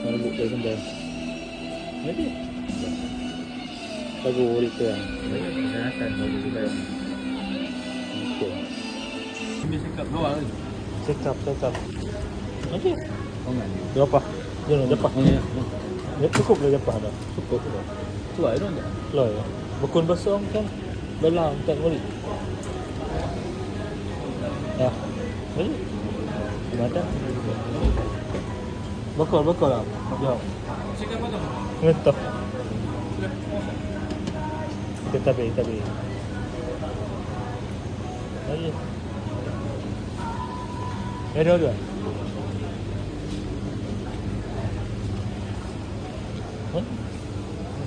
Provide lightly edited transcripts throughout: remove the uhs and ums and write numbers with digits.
Mana buka sendal. Jadi. Lagu itu yang. Dah akan lagu juga. Okey. Ini cakap luar ni. Cakap. Okey. Ongan. Berapa? Jangan Jepah. Ya cukup lah Jepah dah. Cukup dah. Cuai tu enggak? Lah ya. Bekun basong kan. Belang tak boleh. Ya. Boleh. Gimana? Bakal lah. Jauh. Cakap apa tu? Ngetah. Tapi. Ayo. Ada.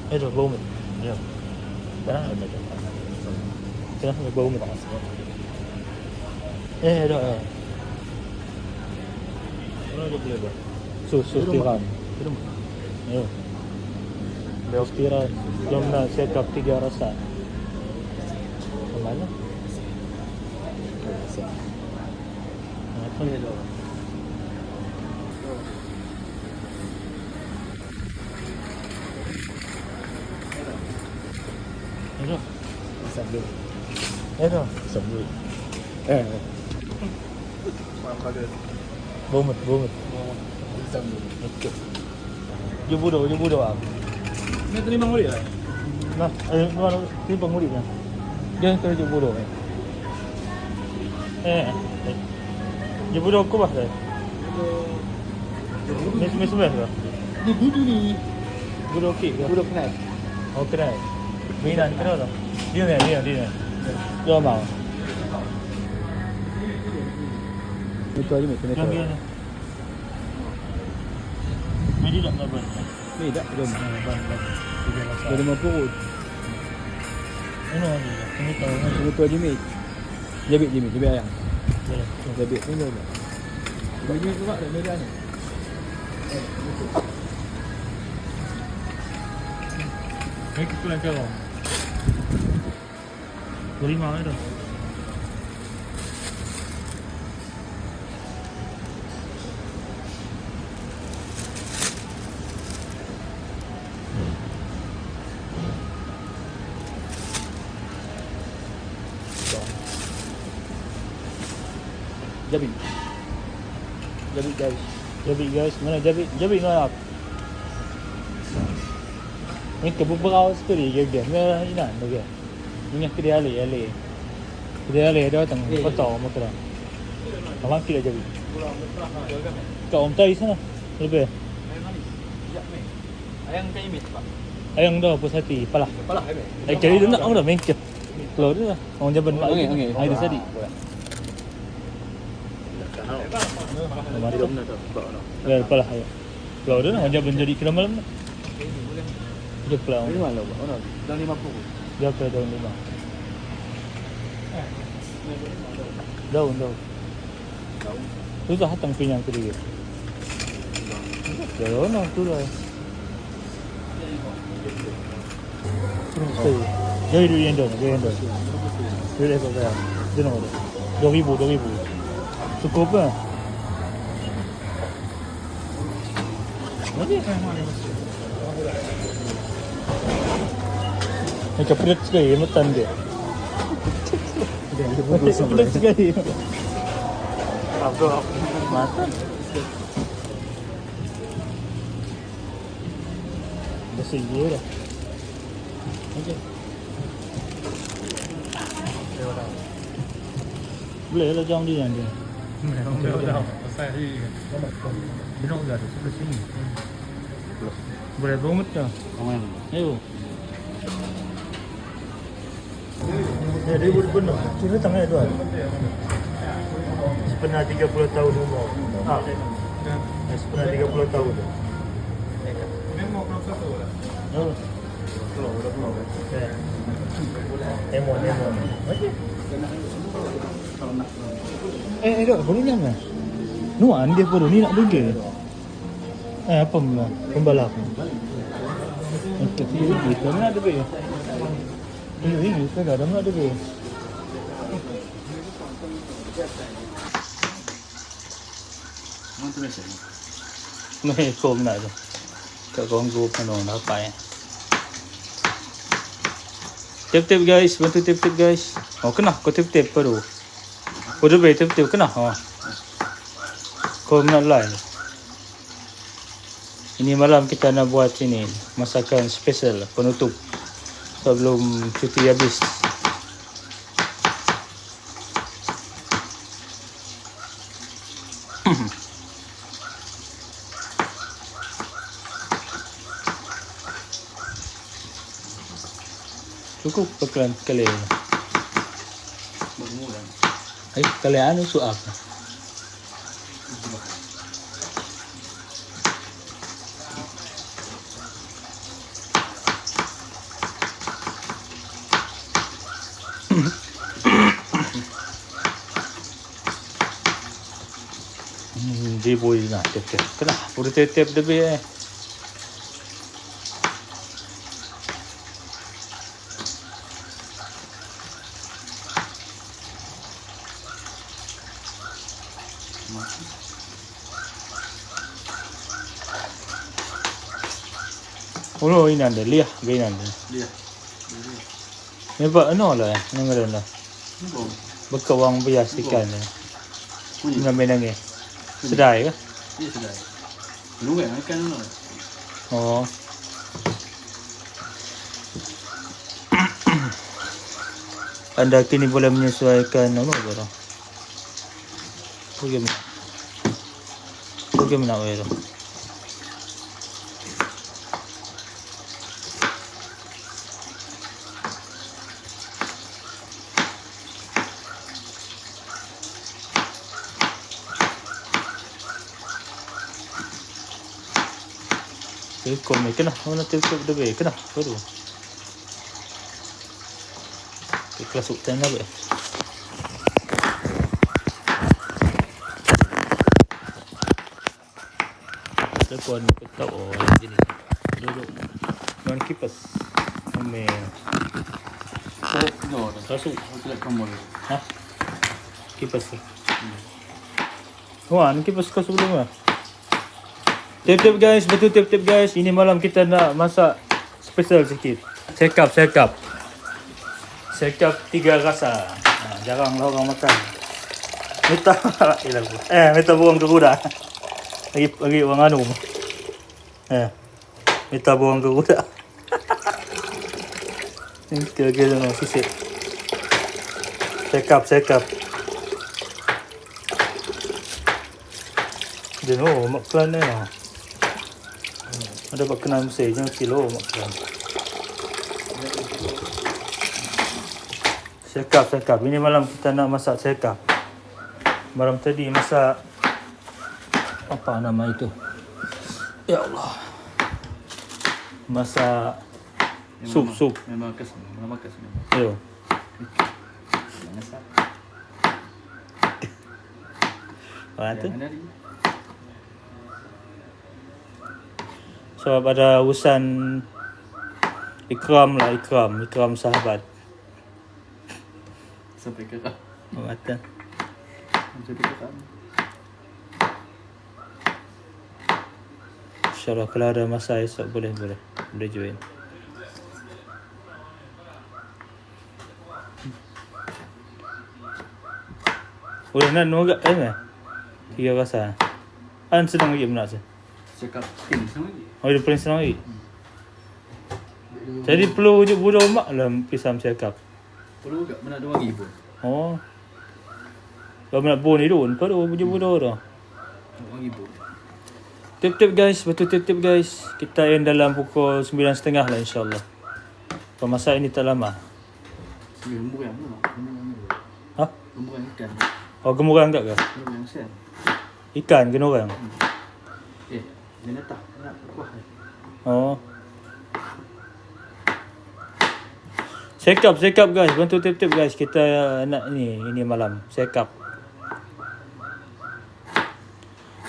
Ada bau men. Ya. Dah ada. Kenapa bau men? Ada. Mana dia boleh buat? Susu tiram. Itu Ya. Beliau tiram. Jom nak sekap 3 rasa. Mana? Apa ni tu? Ada. sambil. Ada. Sambil. Maaf ada. Bomut. Sambil. Okey. Dia bodoh ah. Ni terima murid lah. Nah, mana timbang muridnya. Dia kerja bodoh. Dia bodoh aku bah. Ni semua ke? Ni budu ni. Bodoh okey ke? Budu kenal. Oh, kenal. Mina ni kenal tak? Dia. Dia mau. Itu aja ni kena Yang dia ni. Medi tak nak ban? Ni dak jom. Ban. Jadi mau perut. Ini lagi. Ini tahu. Itu aja ni. Jabit ayam. Jabit ni dah. Bagi tu pak dah medan ni. Ini kepulan kau. Beli mana tu? Jabit guys. Mana jabit nak. Ini keberau sekali dia. Merah ni nak dia. Ini kedai ale. Kedai ale dia datang potong motor. Kawan kita jabit. Kau omtai sana. Lebih. Ayam kayu mit pak. Ayang dah puas hati. Palah. Ai cari dia nak orang dah mengkep. Keluar dia lah. Orang jaban pak. Ai dia tadi. Ya, palah. Keluar dia orang jaban jadi kira malam. Dia keluar. Ini mana pak? Orang dah 50. Dia ke daun 5. Daun. Tu dah hatang pinyang tu dia. Daun tu lah. Terus. Jadi dia yang dah. Dia kau kaya. Dia nak ada. 2,000. Cukup kan? Okey. Macam pedas sekali makan dia. Pedas sekali. Apa? Makan. Bersih dia dah. Okey. Boleh lah jangan dia. Dah. Pasal ni. Dia nak dah sebelah sini. Boleh bangun tak? Ayo. Dia benar. Kira tangan tu ada. Sepenuh 30 tahun umur. Sepenuh 30 tahun. Memang kalau satu lah. Oh. Keluar. Emon. Okey. Dok, boleh jangan. Nuan dia baru ni nak burger. Apa mula? Pembalap. Okey, kita mana ada be? Ini kita ada mana ada be? Mana tu rasa? Mai kom nak tu. Tak ganggu dapat. Tip-tip guys, bantu tip-tip guys. Oh kena, kau tip-tip baru. Kau dah beri tip-tip kena. Kau nak live. Ini malam kita nak buat ini masakan special penutup sebelum cuti habis. Cukup pekelan kali ini. Kali anu suap. Dia boleh nak tip-tip. Kena, boleh tip-tip lebih Oh, ini anda lihat, gini anda. Lihat. Ni buat ano lah, nangalan lah. Bekawang bias ikan lah. Ini menang sedai ke? Iya sedai. Luang ikan tu. Oh. Anda kini boleh menyesuaikan apa barang. Bagaimana itu? Kau ni kena, mana tip-tip dah kena, baru. Kelas uktan apa? Tepuan kita jenis. Duduk. Tuan kipas. Ame. Oh, no. Kasut. Hotel kamu. Hah? Kipas. Wah, ni kipas kau sebelum ah. Tip-tip guys, betul tip-tip guys. Ini malam kita nak masak special sikit. Check up. Check up 3 rasa. Jaranglah orang makan. Minta buang ke kuda. Lagi orang anu. Minta buang ke kuda. Ini kira-kira nak sisip. Check up. Dia mak plan ni lah. Ada buat kenal mesej jangan kilo makan. Sekap. Ini malam kita nak masak sekap. Malam tadi masak apa nama itu? Ya Allah. Masak sup. Memang kes. Ayo. Masak. Apa tu? Sebab ada urusan ikram sahabat. Sampai ke kau. Mata. Sampai ke kau. InsyaAllah kalau ada masa esok boleh join. Boleh nak nugak tiga rasa. An sedang lagi benar sah. Cakap tim sama lagi. Oh, dia paling senang lagi. Jadi perlu wujud budak mak lah pisang cakap. Perlu tak mana 2,000 pun. Oh. Kalau nak bon ni dun, perlu wujud budak dah. 2,000. Tip-tip guys, betul tip-tip guys. Kita end dalam pukul 9.30 lah insyaAllah. Pemasak ini tak lama. Gemuk yang mana? Hah? Gemuk yang ikan. Oh, gemurang tak ke? Gemuk yang sen. Ikan kena orang. Dia nak kuah. Oh. Check up guys. Bantu tip-tip guys. Kita nak ini malam. Check up.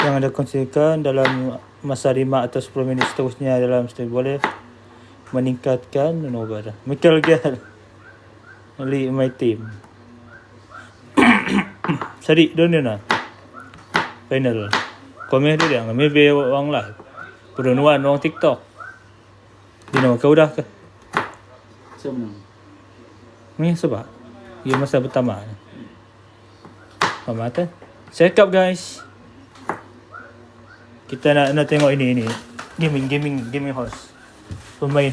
Yang ada kongsikan dalam masa 5 atau 10 minit seterusnya dalam stream boleh meningkatkan nobar. Michael Gale. Lead my team. Sadik dunia na. Final. Komen dia maybe orang live. Perempuan orang TikTok. Dia nama kau dah ke? Semua. Ni sebab dia masa pertama. Pemata. Check up guys. Kita nak tengok ini. Gaming host. Pemain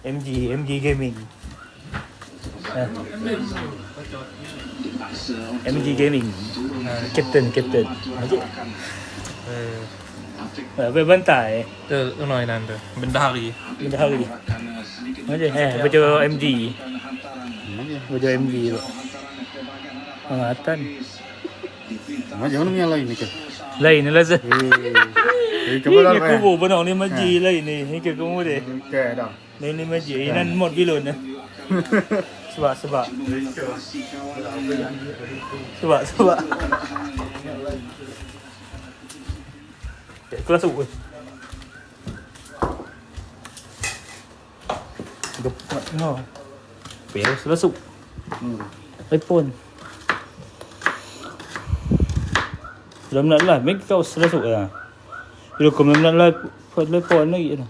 MG Gaming. MG Gaming. Captain. Okey. Bantai. Tu nói nanti. Benda hari. Okey, baju MG. Baju MG tu. Pengatan. Jangan nyalain ni ke. Lain lah Zah. Kebetulan Ini kubu benar ni maji lain ni. Ni ke kamu dia. Okey dah. Ni maji. Ini mod bilon ni. Sebab. Kelas tu. Gepak no. Peres masuk. iPhone. Sudah nak live, make kau masuk lah. Bila kau nak live, iPhone lagi tu.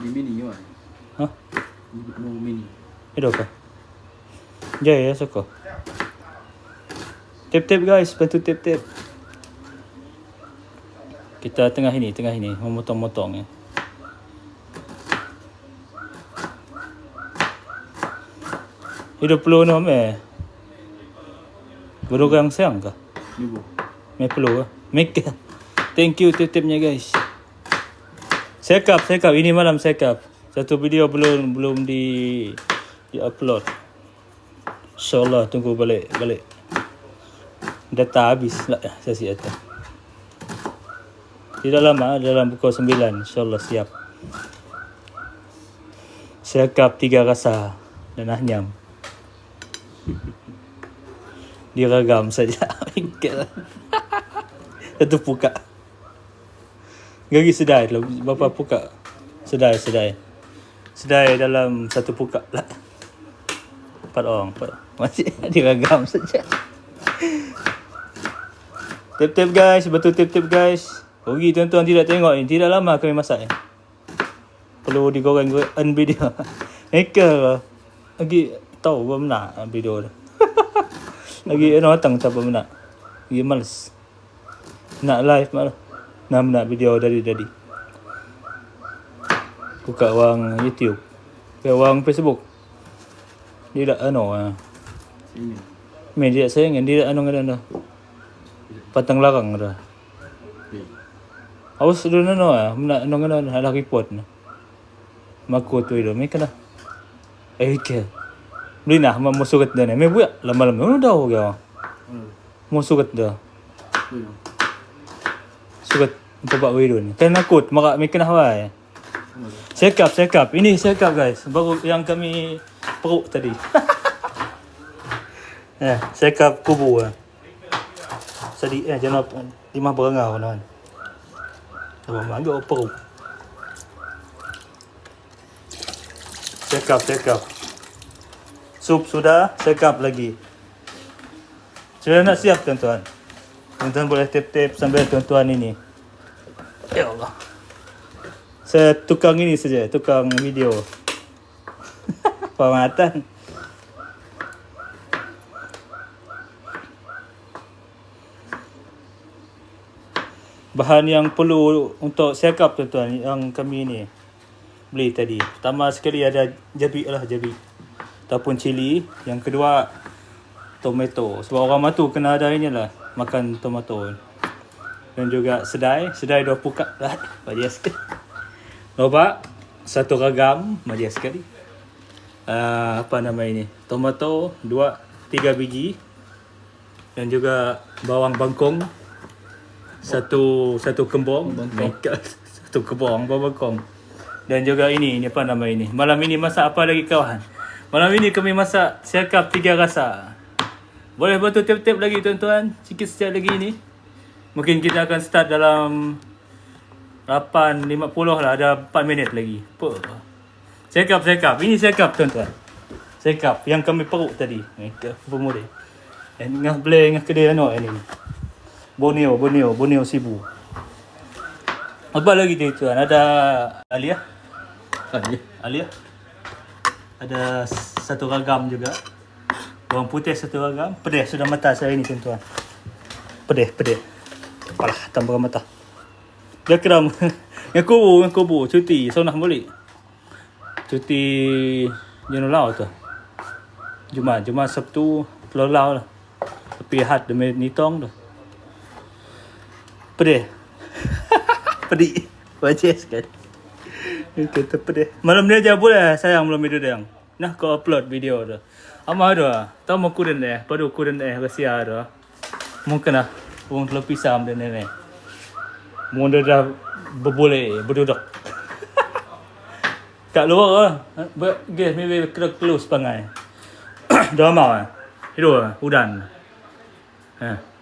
Ni mini kan. Ha? No mini. Itu apa? Jaya suka. Tap guys, bantu tap. Kita tengah ini, memotong-motong ya. Hidup perlu ni meh. Berorang sayang ke? Ibu. Meh perlu ke? Make. Thank you tip-tipnya guys. Sekap. Ini malam sekap. Satu video belum di upload. InsyaAllah tunggu balik. Data habis lah sesi itu. Tidak lama, dalam pukul 9 InsyaAllah siap. Sekap 3 rasa dan ahnyam. Diragam saja. Satu puka. Gagi sedai lah. Berapa puka? Sedai. Sedai dalam satu puka lah. 4 orang. Masih diragam saja. Tip guys. Betul tip guys. Rugi tuan-tuan tidak tengok ni. Tidak lama kami masak ni. Perlu digoreng video. Mereka lagi tahu apa nak video tu. Lagi datang tak apa nak. Lagi males. Nak live malah. Nak video dari. Buka wang YouTube. Wang Facebook. Dia tak Dia tak sayang. Dia tak dah. Patang larang dah. Awas dulu nak nak report na. Mako tu itu. Mereka dah. Ke. Beli nah musuh kat dah ni. Buat lama-lama. Mana dah orang. Musuh kat dah. Sukat bapak video ni. Kan nakut marak mereka nak hawai. Sekap. Ini sekap guys. Baru yang kami peruk tadi. Sekap kubu. Sadi jangan 5 berengau kan. Abang agak peruk. Sekap. Sup sudah, sekap lagi. Sudah nak siap tuan-tuan. Tuan-tuan boleh tap sambil tuan-tuan ini. Ya Allah. Saya tukang ini saja, tukang video. Pematan. Bahan yang perlu untuk sekap tuan-tuan yang kami ni beli tadi. Pertama sekali ada jabi. Ataupun cili. Yang kedua tomato. Sebab orang matu kena ada ini lah. Makan tomato. Dan juga sedai 2 pukat lah. Bahagia sekali. Lobak 1 ragam. Bahagia sekali. Apa nama ini? Tomato 3 biji. Dan juga bawang bangkong. Satu kembang. Satu kembang bawang bangkong. Dan juga ini apa nama ini? Malam ini masak apa lagi kawan? Malam ini kami masak sekap 3 rasa. Boleh bantu tip lagi tuan-tuan. Sikit sekejap lagi ni. Mungkin kita akan start dalam 8.50 lah. Ada 4 minit lagi. Sekap. Ini sekap tuan-tuan. Sekap yang kami peruk tadi. Pemuda. Ngah beli ngah kedai ini. Borneo Sibu. Apa lagi tuan? Ada Alia. Tadi. Alia. Ada satu ragam juga. Bawang putih satu ragam. Pedih sudah mata saya ini tuan. Pedih. Apalah tambah mata. Dia keram. Yang kubu cuti sonah balik. Cuti Januari tu. Jumaat Sabtu Pulau lah. Tapi had demi nitong tu. Pedih. Pedih. Wajib kan. Kata pedih. Malam ni aja boleh sayang belum video dia. Nah kau upload video tu. Ama ada. Tahu mau kuden deh. Padu kuden deh rahasia ada. Mungkin lah. Orang telah pisam dan nenek. Mungkin dah berdudak. Kat luar lah. Guys, maybe kena close pangai. Dah mau ah. Hidup ah, udan.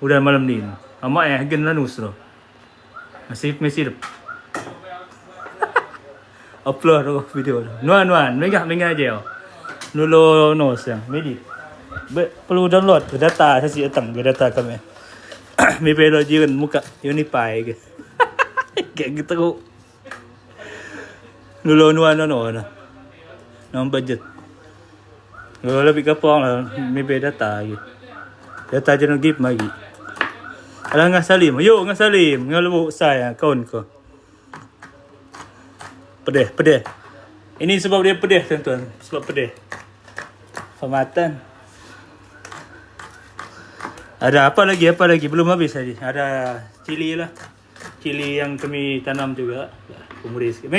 Udan malam ni. Amak gen lanus tu. Masih upload tu video tu. Nuan, mengah aja. Nulo nos yang. Medi. Perlu download data saya datang data kami. Maybe lo jiran muka Unify ke. Kayak gitu. Nulo nuan no. Nom budget. Nulo lebih kapang lah. Maybe data gitu. Data je nak give lagi. Alah ngah Salim. Yuk ngah Salim. Ngah lebuk saya kawan ko. Pedih. Ini sebab dia pedih tuan-tuan. Sebab pedih. Pematan. Ada apa lagi? Belum habis tadi. Ada cili lah. Cili yang kami tanam juga. Pemuris sikit.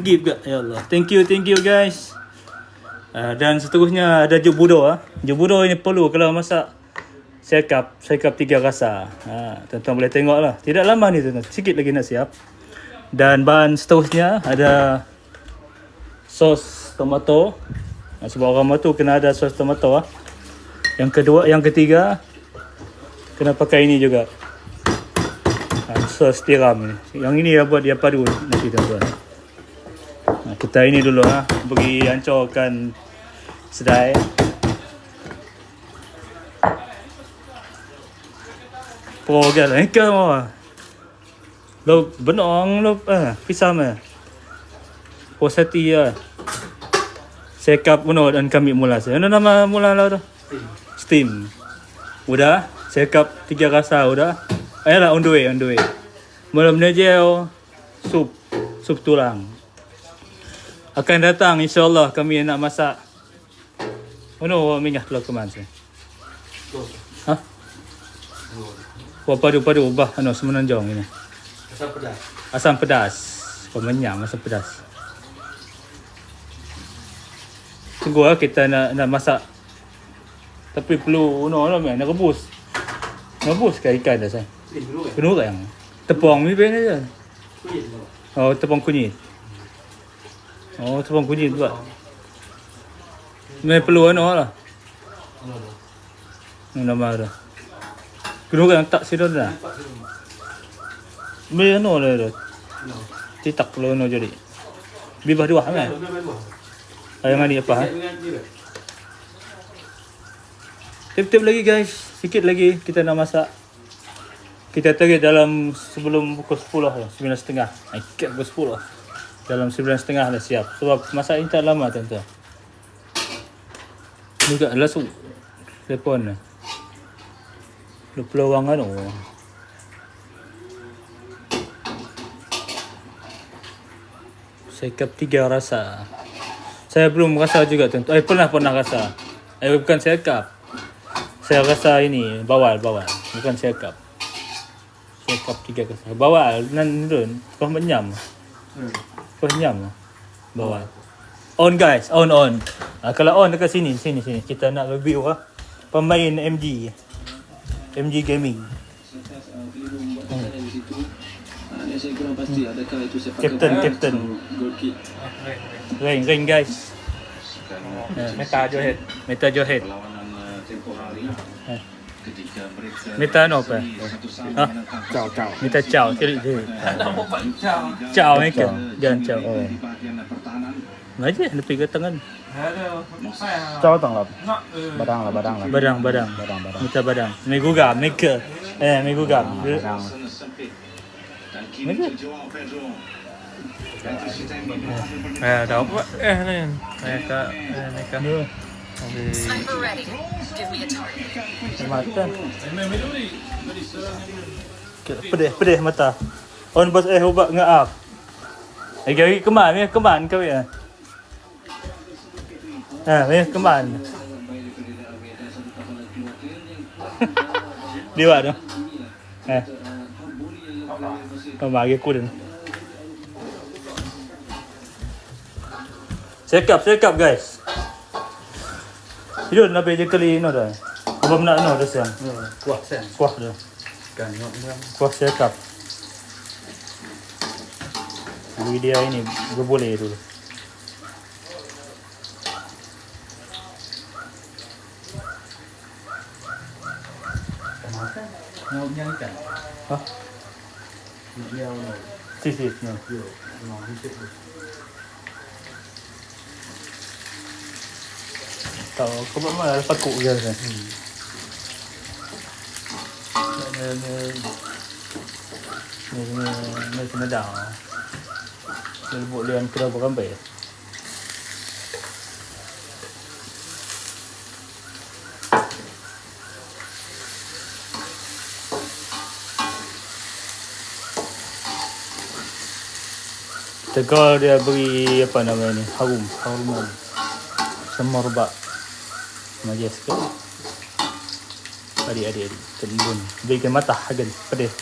Give gak. Ya Allah. Thank you guys. Dan seterusnya ada jubudo. Jubudo ini perlu kalau masak sekap 3 rasa. Tuan-tuan boleh tengok lah. Tidak lama ni tuan-tuan. Sikit lagi nak siap. Dan bahan seterusnya ada sos tomato. Sebab orang tu kena ada sos tomato. Yang ketiga kena pakai ini juga. Sos tiram ni. Yang ini buat dia padu nanti tuan-tuan. Kita ini dulu bagi hancurkan sedai. Program lah. Engkau mau. Lo benong lo pisam posati sekap uno dan kami mula saya. Ano nama mula lah tu? Steam. Udah, sekap 3 rasa udah. Ayolah on the way. Malam ni je sup tulang. Akan datang insya-Allah kami nak masak. Ono minyak telur keman saya. Wah padu bah semenanjung ini. Asam pedas. Pemenyam asam pedas. Tunggu kita nak masak. Tapi perlu nak rebus. Rebus ke ikan dah saya. Penuh yang tepung ni ben aja. Oh, tepung kunyit. Tepung kunyit buat. Ni perlu lah. Nama ada. Penuh yang tak sidon dah. Be lah. Titak perlu jadi. Bibah dua kan? Ayam ni apa? Tip-tip lagi guys. Sikit lagi kita nak masak. Kita target dalam sebelum pukul 10 lah. 9.30. Ikat pukul 10 lah. Dalam 9.30 dah siap. Sebab masak ini tak lama tuan-tuan. Juga langsung. Telefon lah. Lu peluang kan. Sekap 3 rasa. Saya belum rasa juga tuan-tuan. Pernah rasa. Bukan sekap. Saya rasa ini bawal. Bukan sekap. Sekap 3 rasa. Bawal nan dun. Kau menyam. Bawal. On guys, on. Kalau on dekat sini. Kita nak review pemain MG Gaming. Saya kurang pasti adakah itu sepak Captain. Rain guys. Meta Johead. Tempoh hari ketika mereka Meta apa? Ciao. Meta ciao. Ciao ni kan. Jangan ciao. di bagian pertahanan Aja lebih ke tangan. Ciao tang lah. Badang lah. Meta badang. Megugam. sempit dan Dapat ni. Mereka Ni. Sniper ready. Give me a target. Makan. Pedih mata. On bos ubat ngaap. Lagi keman kau ya. Keman. Dia tu. Kau bagi aku dah. Sekap guys. Hidup nak pergi kali ni dah. Apa nak dah siang. Kuah sen. Kuah dah. Kan nyok ni. Kuah sekap. Video ini gue boleh dulu. Nyok yang ikan. Hah? Dia Sis no. yo, mau hisap tu. Tahu kau buat mana lepas kok je kan. Ni kena dah. Ni buat lian kira berambai. Tegal dia beri apa namanya ni, haruman. Semerbak. Majas ke? Adik. Kembun. Berikan matah agan pedih.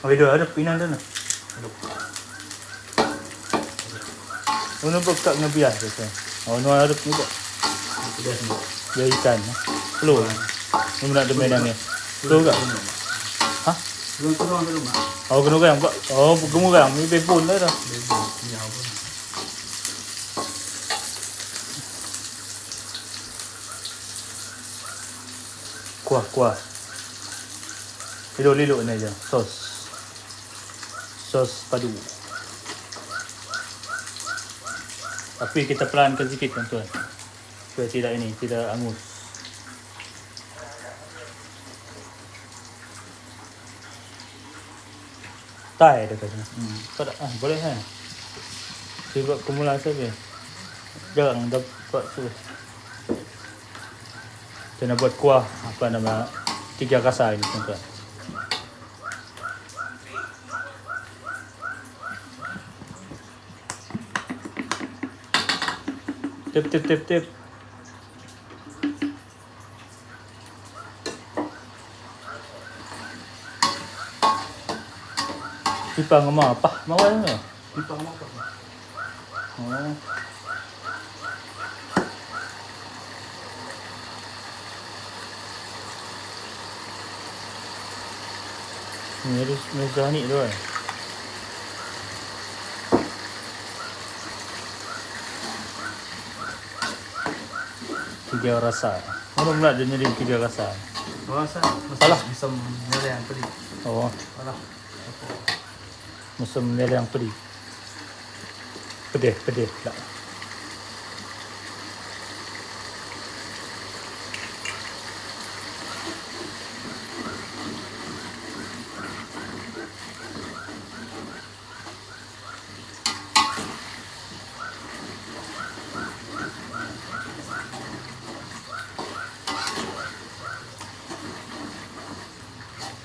Video ada pinan dah. Ono bekak ngebiah tu. Ono ada ni tak. Sudah semua. Dia ikan. Telur. Ni nak demen ni. Telur tak? Ha? Turun ke rumah. Oh kena orang buat. Oh gemurang ni bepon lah dah. Nyau pun. Kuah. Liluk ni je. Sos padu. Tapi kita pelankan sikit tuan-tuan. Supaya tidak angus. Thai dia kata. Tak boleh kan? Saya buat kumulasi saja. Jarang dapat tu. Kita nak buat kuah apa nama 3 rasa ini tuan-tuan. Tip. Pipang apa? Mawar ni. Pipang apa? Oh. Ni ada mezah ni tu kan. Tiga rasa. Mana pula dia nyari 3 rasa? Rasa Salah. bisa nyala yang tadi. Oh, Salah. musim ni yang pedih. Pedih pula.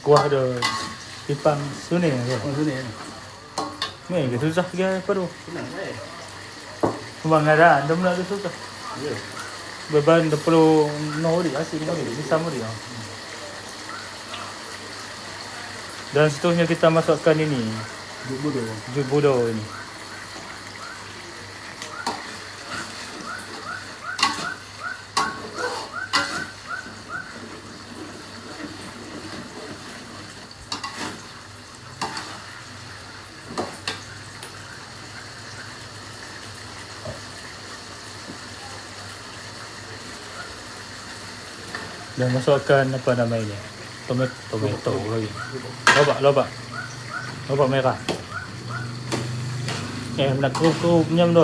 Kuah ada pipang sungai ke? Oh sini. Ni ke susah ke apa tu? Senang eh. Bang ada, anda mula ada susah. Ya. Beban 20 nori asyik ni sama dia. Dan seterusnya kita masukkan ini, jus bodoh ini. Dan masukkan apa namanya? Tomato lagi. Lobak merah. Nak kerup-kerup nyam tu.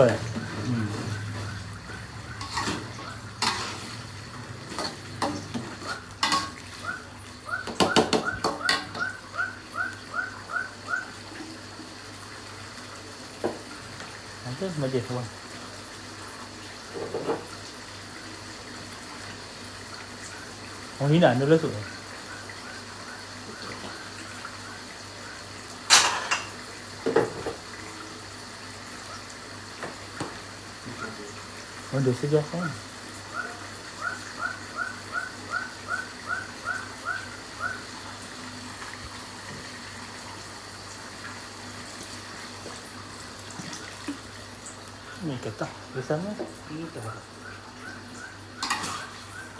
Nanti majlis bang. Orang Hina dulu tu. Ada sejak kan? Ni kata bersama.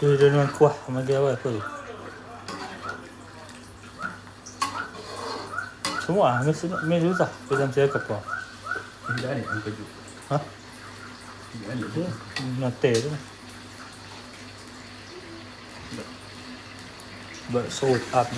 Dia dengan kuah magi awal tu. Semua mesti susah dalam saya apa. Tidak ada yang keju. Ha? Tidak ada tu. Nate tu. Salt up.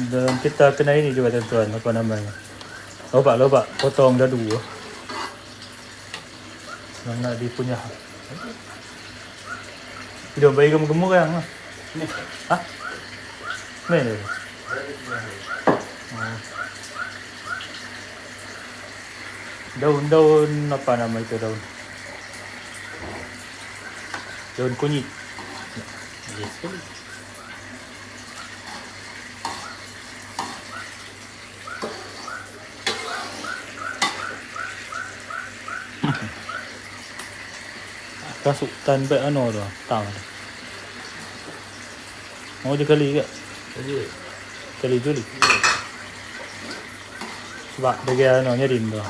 Dan kita kena ini juga tuan-tuan, apa namanya? Lobak potong dadu. Senang nak dia punya. Hidup bayi gemuk-gemuk kan? Hah? Mana? Daun apa nama itu daun? Daun kunyit. Yes, sekali. Kasutan baik ano tu, tahu. Mau je kali ke? Kali juli. Sebab dia ano nyerim tu.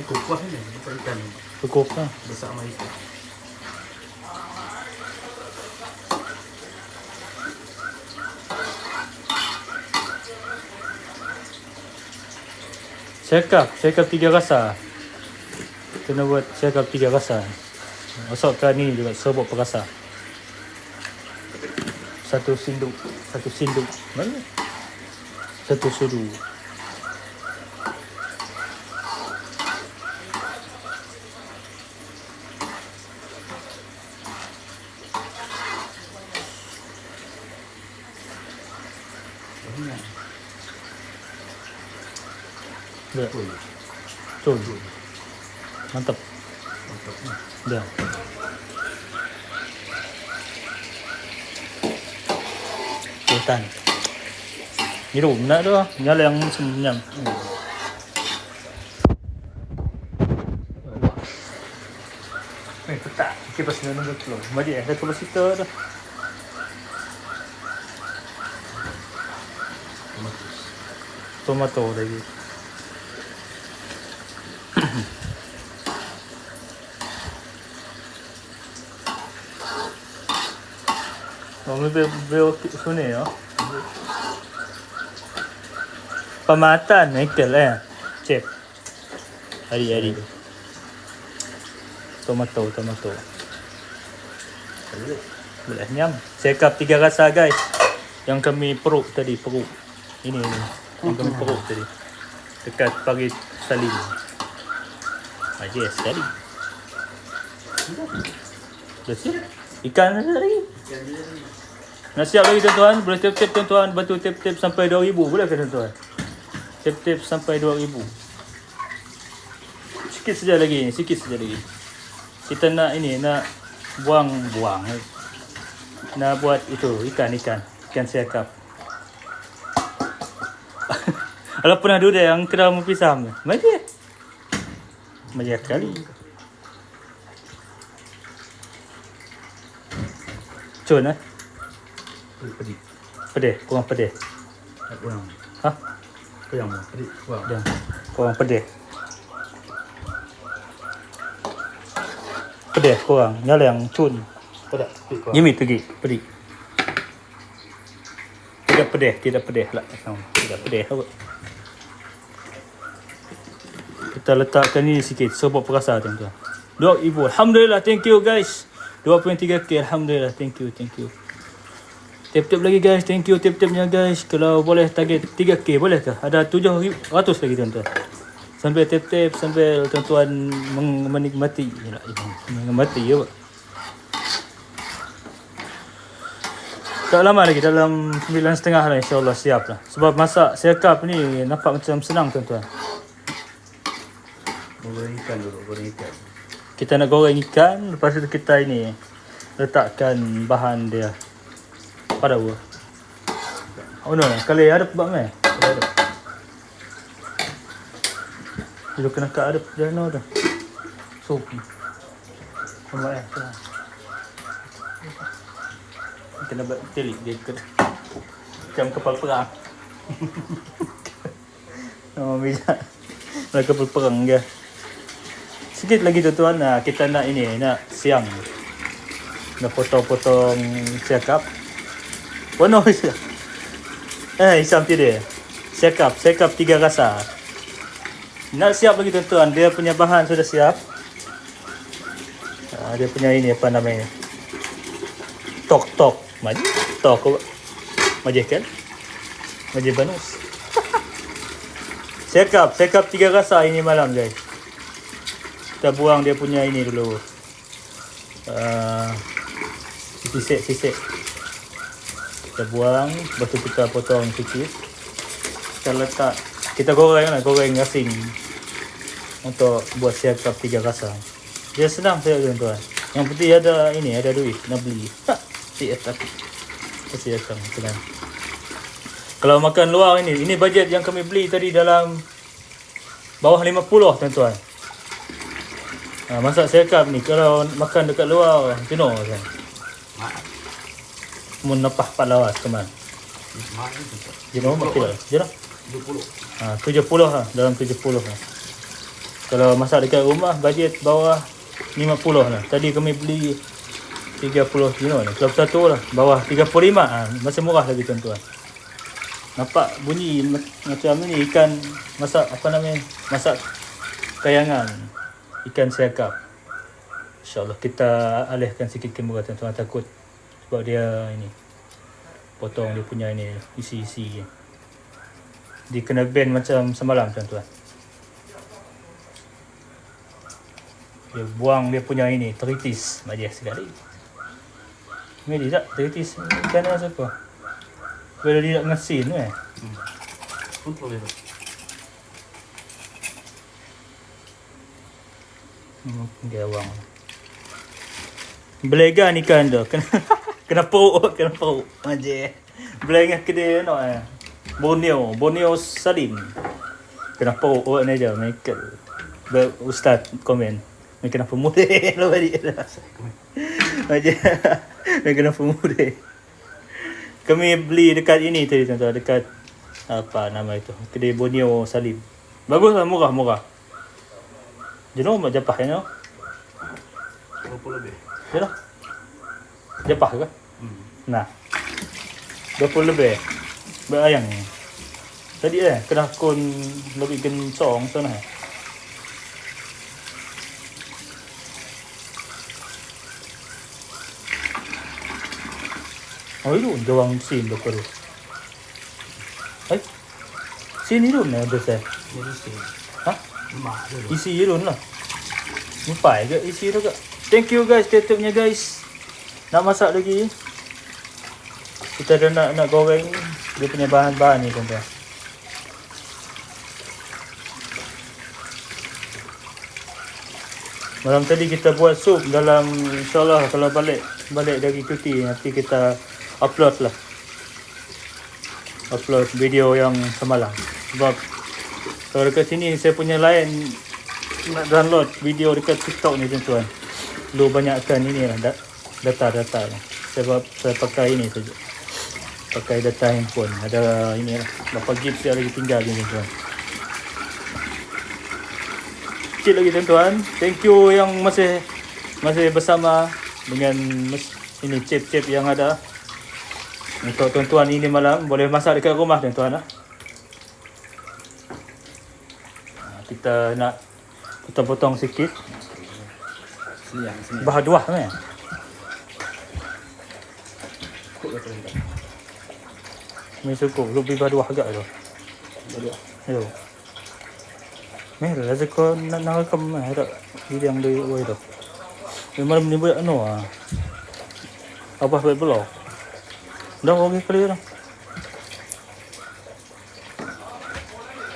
Kuah ni, ikan Cukup lah. bersama ikan. Cekap 3 rasa. Kena buat cekap 3 rasa. Masukkan ni juga serbuk perasa. 1 sendok. Mana? 1 sudu. Cun. Mantap. Dah. Hutan. Hidup nak tu. Nyala yang senyam. Tetap. Kipas nunggu telur. Mari ada kapasitor tu. Tomato lagi. Bel sini ya. Pematan ikel Chef. Hari. Tomato. Boleh nyam. Cekap 3 rasa guys. Yang kami peruk tadi. Ini. Yang kami peruk tadi. Dekat pagi Salim. Aje sekali. Dah siap. Ikan lagi. Nak siap lagi tuan-tuan. Boleh tap-tap tuan-tuan. Bantu tap-tap sampai 2,000. Boleh ke tuan-tuan? Tap-tap sampai 2,000. Sikit saja lagi. Kita nak buang. Nak buat itu ikan siakap. Kalau pernah duduk yang kena pisang. Mari sekali. Cun pedih. Kurang pedih. Kurang. Hah? Kurang pedih. Pedih kurang. Nyala yang cun. Pedas. Jimmy pergi. Tidak pedih lah. Tidak pedih apa. Kita letakkan ni sikit sebab perasa tuan-tuan. Doa ibu. Alhamdulillah, thank you guys. 23k, alhamdulillah, thank you. Tap-tap lagi guys, thank you tap-tapnya guys. Kalau boleh target 3k boleh ke? Ada 700 lagi tuan-tuan. Sampai tap-tap, sampai tuan-tuan menikmati. Menikmati ya pak. Tak lama lagi, dalam 9.30 lah insyaAllah siap lah. Sebab masak siakap ni nampak macam senang tuan-tuan. Goreng ikan dulu, Kita nak goreng ikan, lepas tu kita ini letakkan bahan dia pada buah. Oh no, kali ada sebab meh. Ada. Dulu kena kat ada dana dah. Sup. Kena kena buat telik dia kena. Macam kapal perang. Oh, bisa. Nak kapal perang dia. Sikit lagi tuan-tuan, kita nak ini, nak siang. Nak potong-potong siakap. Warna Isam. Isam tidak. Siakap 3 rasa. Nak siap lagi tuan-tuan, dia punya bahan sudah siap. Dia punya ini apa namanya? Tok. Maji. Tok. Maji kan? Maji banus. Siakap 3 rasa ini malam guys. Kita buang dia punya ini dulu. Sisik. Kita buang, lepas tu kita potong sikit. Kita letak, kita goreng asin untuk buat siakap 3 rasa. Dia senang saya tuan-tuan. Yang penting ada duit nak beli. Siakap. Siakap senang. Kalau makan luar ini bajet yang kami beli tadi dalam bawah 50 tuan-tuan. Masak siakap ni kalau makan dekat luar jenuh kan. Mun napah 4 lawas teman. Jenuh berapa? Jenuh 70 lah, dalam 70 lah. Kalau masak dekat rumah bajet bawah 50 lah. Tadi kami beli 30 jenuh ni. Kalau satu lah bawah 35 masih murah lagi tuan-tuan. Nampak bunyi macam ni ikan masak apa namanya? Masak kayangan. Ikan siakap. InsyaAllah kita alihkan sikit kamera tuan-tuan, takut sebab dia ini potong dia punya ini isi-isi. Dia kena bend macam semalam tuan-tuan. Dia buang dia punya ini teritis majas sekali. Medi tak teritis ikan apa? Bila dia nak ngasin Kontrol dia. Gawang. Belegan ikan tu. Kena perut. Maje. Belegan kedai Borneo Salim. Kena perut ni je mereka. Ustaz komen. Mereka kenapa muda lo balik dah. Maje. Mereka kenapa muda. Kami beli dekat ini tadi tuan-tuan, dekat apa nama itu? Kedai Borneo Salim. Baguslah, murah. Jenuh mak japah kan? 20 lebih. Jenuh. Japah ke? Nah. 20 lebih. Berayang ni. Tadi kena kon lebih kencang sana. Oh itu jawang sin doktor. Sin itu ni ada saya. Hah? Isi irun lah. Lupa ke isi tu ke? Thank you guys, tetapnya guys. Nak masak lagi. Kita dah nak goreng dia punya bahan-bahan ni tuan-tuan. Malam tadi kita buat sup dalam, insyaAllah kalau balik dari cuti nanti kita upload lah. Upload video yang semalam. Sebab kalau dekat sini saya punya lain nak download video dekat TikTok ni tuan-tuan. Lu banyakkan ini lah data-data lah. Sebab saya pakai ini saja. Pakai data handphone. Ada ini lah. Berapa gig saya lagi tinggal ni tuan-tuan. Sikit lagi tuan-tuan. Thank you yang masih bersama dengan Ini cip-cip yang ada. Untuk tuan-tuan ini malam boleh masak dekat rumah tuan-tuan lah. Kita nak potong-potong sikit. Bahaduah kan? Ni cukup, lebih bahaduah agak tu. Ayo. Merah kau nak nakam ada yang di way tu. Memang ni buat anu ah. Apa buat blok? Dah okey kali dah.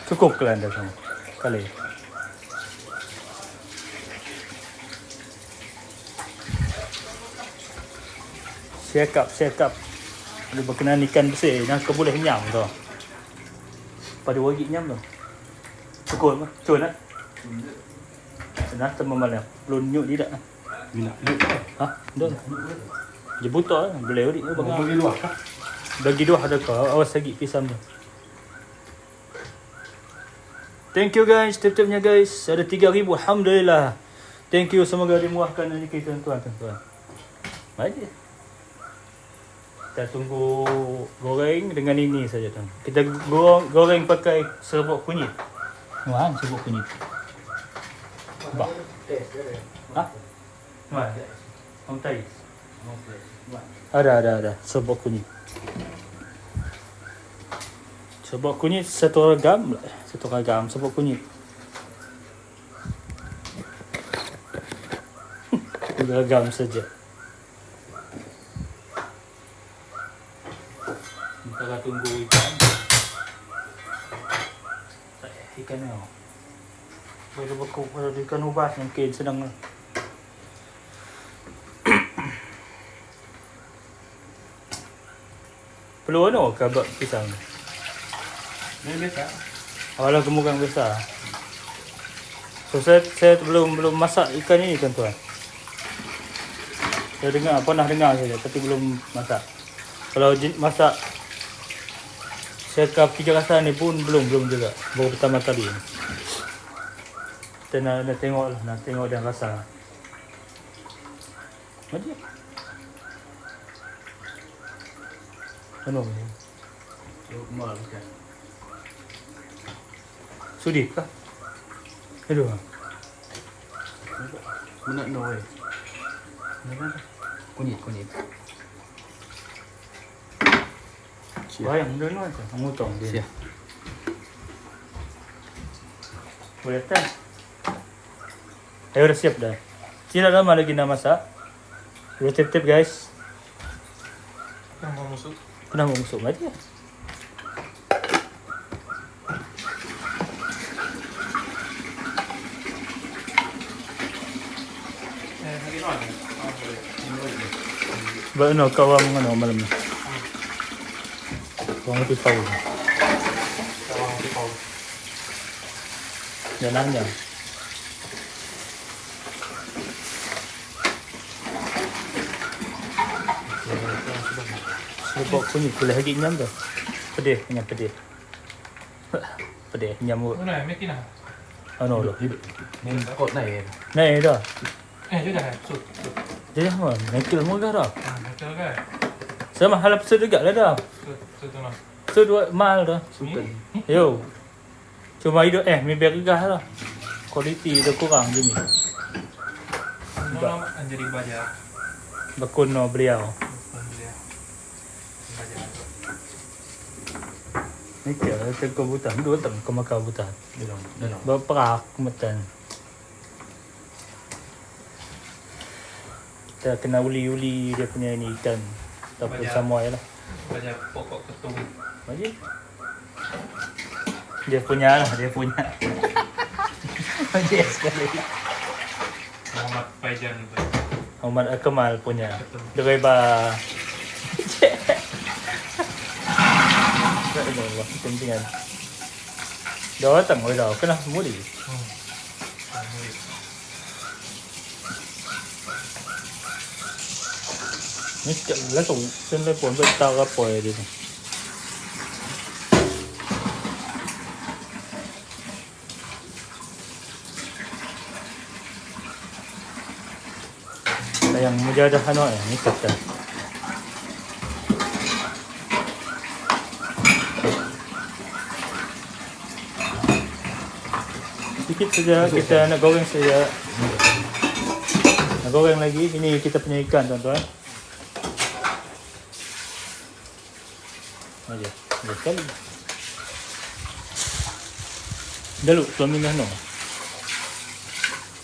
Cukup kalian dah semua. Kali. Siap. Ada berkenaan ikan besar yang kau boleh nyam tu. Pada wajib nyam tu. Cukup mah. Cun ah. Senang sama malam. Belum nyuk tidak. Ha? Dah. Dia buta boleh udik bagi dua. Bagi dua ada kau. Awas lagi pisang tu. Thank you guys, tip-tipnya guys. Ada 3,000 alhamdulillah. Thank you, semoga dimurahkan rezeki tuan-tuan. Baik. Kita tunggu goreng dengan ini saja tuan. Kita goreng pakai serbuk kunyit. Wah, serbuk kunyit. Bah. Ha? Wah. Om tai. Ada serbuk kunyit. Serbuk kunyit 1 ragam serbuk kunyit. 1 ragam saja. Kita tunggu ikan. Ikan ni. Baru beku pada ikan ubas mungkin sedang. Perlu anu ke buat pisang ni? Ni biasa. Awalnya kemungkinan besar. So saya belum masak ikan ini tuan-tuan. Saya pernah dengar saja tapi belum masak. Kalau masak sekap 3 rasa ni pun belum juga. Baru pertama kali ni. Kita nak tengok dan rasa. Macam anu ni? Mal kan. Sudi kah? Aduh. Mana no eh. Kunyit. Bayang dulu aja, motong dia. Siap. Boleh tak? Ayo dah siap dah. Tidak lama lagi nak masak. Dua tip-tip guys. Kena mau masuk aja. Baru nak kawang mana malam ni. Kawang itu tahu. Jalannya. Serbuk kunyit boleh lagi nyam tu. Pedih. Pedih nyamuk. Mana mekin ah? Ano lo? Ni kot naik. Naik dah. Sudah. Dia apa? Nakil murah dah. Betul kan? Sama hal apa juga lah dah. Betul lah. So 2 mal dah. Yo. Cuma hidup ni biar regah lah. Kualiti dia kurang je ni. Nama jadi baja. Bakun no beliau. Ni kira tengok butan. Dua tang kau makan butan. Dalam. Berperak kemetan. Kita kena uli-uli dia punya ni ikan. Ataupun Banyak. samoy lah. Baja pokok ketum. Macam dia punya. Macam sekali. Muhammad Faizan tu. Muhammad Akmal punya. Betul. Driver. Allah, pentingan. Dah datang dah. Kena muli. Ni langsung telefon beritahu apa dia ni. Yang mujadah ni kata. Sedikit saja kita nak goreng saja. Nak goreng lagi. Ini kita punya ikan tuan-tuan. Aja. Sekali. Dah lu, tuan minah no.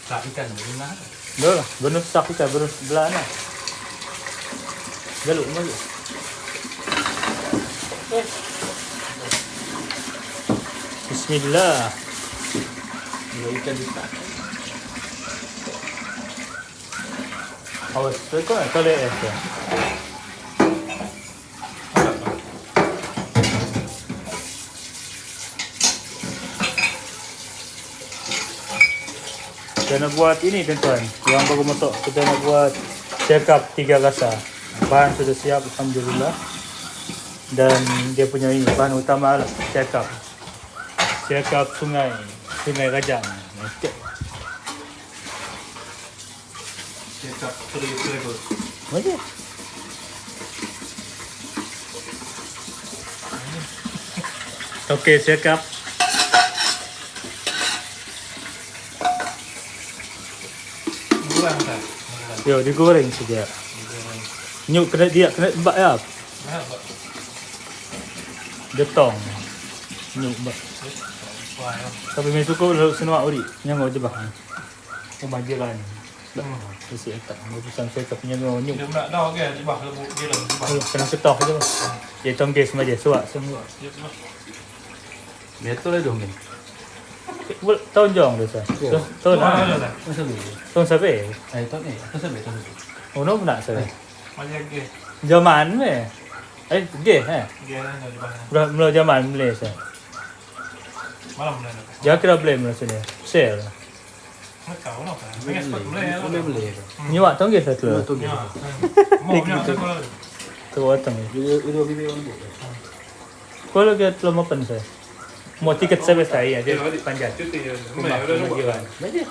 Tak ikan benar. Dah lah, benar sak kita belah nah. Dah lu, mari. Bismillah. Ikan kita. Awas, tu kan kalau kita nak buat ini tuan-tuan, yang baru masuk. Kita nak buat cekap 3 rasa. Bahan sudah siap, alhamdulillah. Dan dia punya ini bahan utama lah, cekap sungai Rajang. Okay. Cekap teri-teri. Macam okey, cekap. Buang tak? Yo, digoreng saja. Nyuk kena bak ya. Apa? Getong. Nyuk bak. Wah. Tapi mai suku lalu senua uri. Nyang je bah. Rumah jiran. Isi tak. Mau pesan saya tak punya nyuk. Dia nak dah ke? Di bawah lembu dia lah. Di bawah. Kena ketok je bah. Dia tongkes saja suak semua. Betul lah dong ni. Tahun jong dah sah. Tahun lah. tahun sampai. Tahun ni. Tahun ni. Oh no nak saya. Macam ke? Zaman me. Dia Dia lah di bawah. Mula zaman Malaysia. Malam lah. Jangan kira blame lah sini. Share. Kau nak kan? Mereka cepat boleh. Nyuak tongkes satu. Mau nak sekolah. Tu watang ni. Kalau dia telah mapan saya. Mau tiket saya saya dia panjat. Jiran. Baca.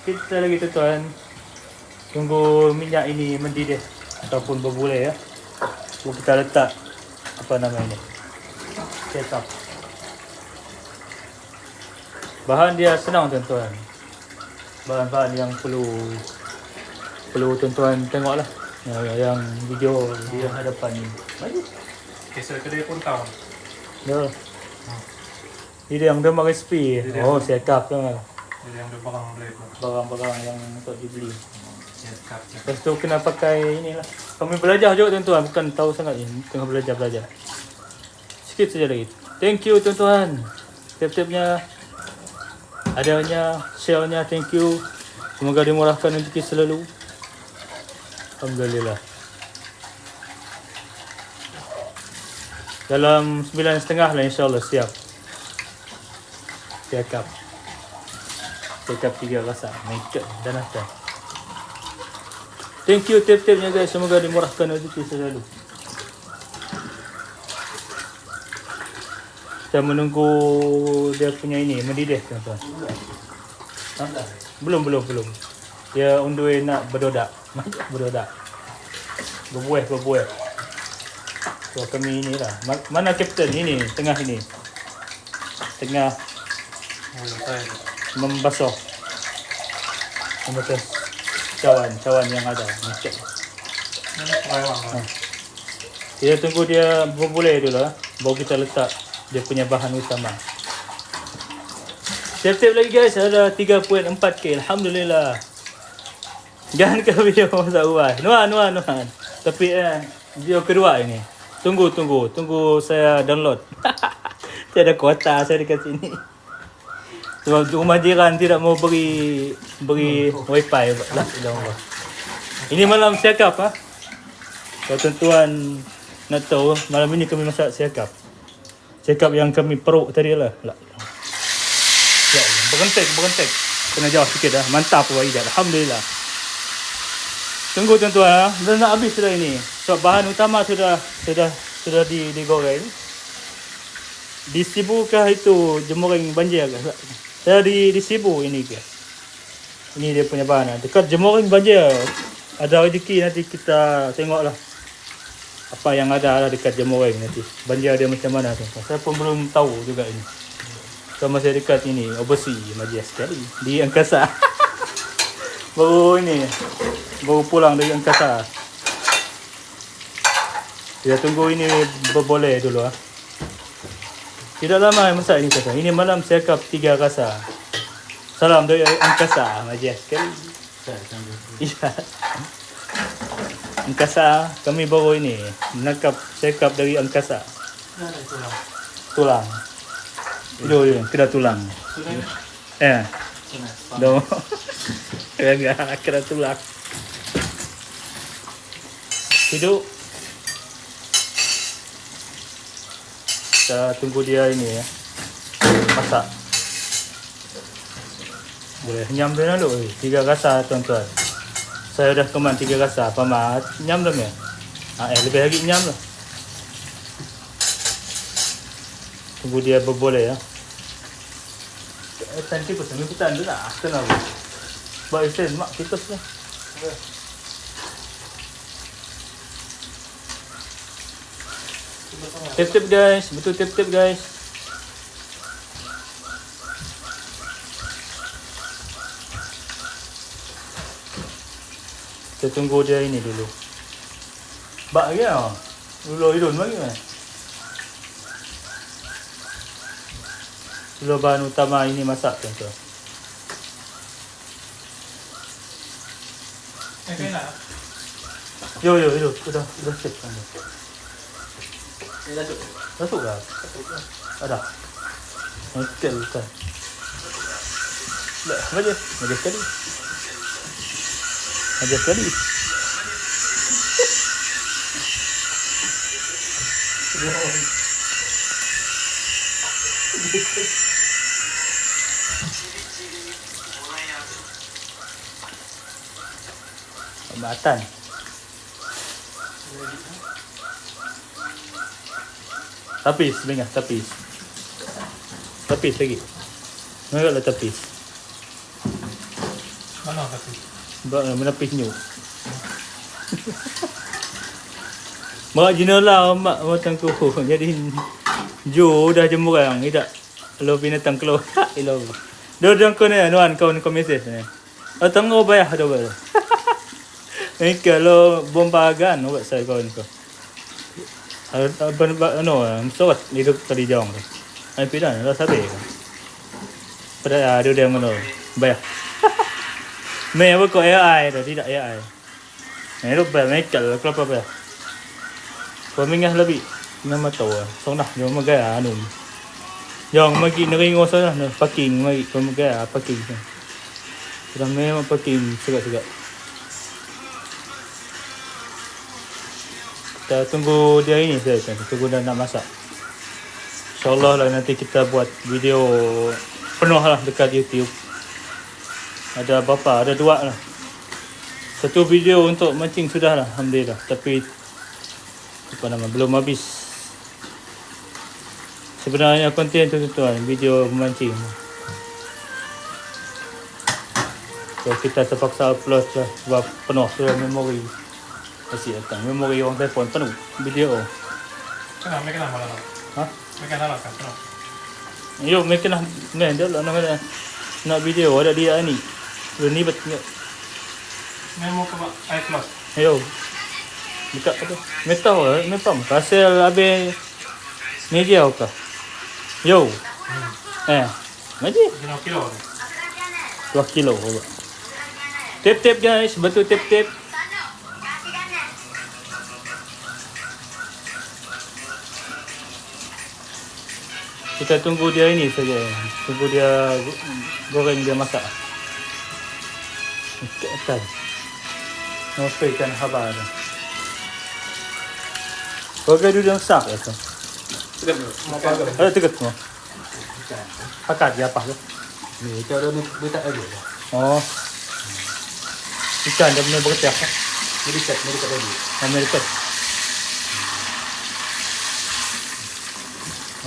Kita lagi tuan. Tunggu minyak ini mendidih ataupun berbulai ya. Baru kita letak apa nama ini? Kecap. Bahan dia senang tuan-tuan. Bahan-bahan yang perlu tuan-tuan tengoklah. Yang video di hadapan ni. Baik. Kisah kedai pun tahu. Dah. Ini yang dia resipi. Oh, sekap lah. Jadi yang dia barang boleh. Barang-barang yang untuk dibeli. Cekap. Lepas tu kena pakai inilah. Kami belajar juga tuan-tuan, bukan tahu sangat ini. Tengah belajar. Sikit saja lagi. Thank you tuan-tuan. Tiap-tiapnya adanya, share-nya, thank you. Semoga dimurahkan rezeki selalu. Alhamdulillah. Dalam 9.30 lah insyaAllah siap. Cekap 3 rasa. Make dan atas. Thank you tiap-tiapnya guys. Semoga dimurahkan rezeki selalu. Kita menunggu dia punya ini mendidih tuan-tuan. Ha? Belum. Dia undui nak berdodak. Berbuih. So kami inilah. Mana kapten ini? Tengah ini. Tengah membasuh cawan yang ada. Macam. Kita tunggu dia berbulai dulu lah. Baru kita letak dia punya bahan utama. Siap-siap lagi guys. Ada 3.4k. Alhamdulillah. Jangan ke video masa uas. Nuan. Tapi video kedua ini. Tunggu saya download. Tiada kuota saya dekat sini. Sebab rumah jiran tidak mau beri wifi lah. Ini malam siakap ha. Kalau tuan-tuan nak tahu, malam ini kami masak siakap. Siakap yang kami peruk tadi lah. Ya, berentek. Kena jauh sikit dah. Mantap Waidah. Alhamdulillah. Tunggu tuan-tuan ha. Dah nak habis sudah ini. Sebab bahan utama sudah digoreng. Di Sibu kah itu Jemureng Banjir kah? Saya di Sibu ini ke. Ini dia punya bahan. Dekat Jemureng Banjir. Ada rezeki nanti kita tengoklah. apa yang ada dekat Jemoreng nanti. Banjir dia macam mana tu. Saya pun belum tahu juga ini. So masih dekat ini, overseas majlis sekali di angkasa. baru pulang dari angkasa. Kita tunggu ini berboleh dulu ah. Tidak lama masak ini kata. Ini malam saya kap 3 rasa. Salam dari angkasa majlis sekali. Iya. Angkasa, kami baru ini menangkap sekap dari angkasa. Tulang. Itu kena tulang. No. Enggak, kena tulang. Hidup. Kita tunggu dia ini ya. Masak. Boleh nyam dia dulu. 3 rasa tuan-tuan. Saya dah keman 3 rasa. Pamat nyam dah ya. Lebih lagi nyam lah. Tunggu dia berboleh ya. Nanti pun sambil kita ambil lah. Kenapa? Baik sen mak kita lah. Tip-tip guys, betul tip-tip guys. Kita tunggu dia ini dulu. Bak lagi tau. Ulur-ulur lagi kan. Dulu bahan utama ini masak tuan-tuan. Enak. Yo, sudah sip kan. Masuk dah. Ada. Okey bukan. Dah, majlis sekali. Majlis sekali. Matan. Tapis sebenarnya, tapis lagi. Mereka lah tapis. Mana tapi? Menapis nyu. Mak jenela mak macam tu. Jadi Jo dah Jemoreng tidak. Lo binatang keluar. Ilo. Dia jangko ni anuan kawan komisis ni. Tengok bayar dah bayar. Ni kalau bombagan buat saya kawan ko. Sawat hidup tadi jauh tu. Ay pidan dah sabi. Pada ada dia mana bayar. May apa ko AI dah tidak AI. Ni lu bayar Michael kelapa bayar. Kau mingah lebih nama tahu. Song dah dia magaya anu. Yang magi neringo sana parking magi kau magaya parking. Sudah memang parking segak-segak. Kita tunggu dia ini saja. Tunggu dah nak masak. InsyaAllah lah nanti kita buat video penuh lah dekat YouTube. Ada berapa? Ada 2 lah. Satu video untuk mancing sudah lah. Alhamdulillah. Tapi apa nama belum habis. Sebenarnya konten tu tuan video memancing. So kita terpaksa upload lah sebab penuh sudah memori. Masih datang memori orang telefon penuh video. Kenapa mereka nak malam? Ha? Mereka nak kan? Yo mereka nak dia lah nak video ada dia ni. Ni betul. Memo ke iCloud. Yo. Dekat apa? Metau lah, memang. Pasal habis media apa? Yo. Macam? 5 kilo. 2 kilo. Tip-tip guys, betul tip-tip. Kita tunggu dia ini saja. Tunggu dia goreng dia masak. Okey. Notikan khabar. Burger dulu yang sak itu. Ada tiga semua. Pakat dia apa tu? Ni cara ni letak aja. Oh. Ikan dia benar berkecak. Dekat tadi. Amerika.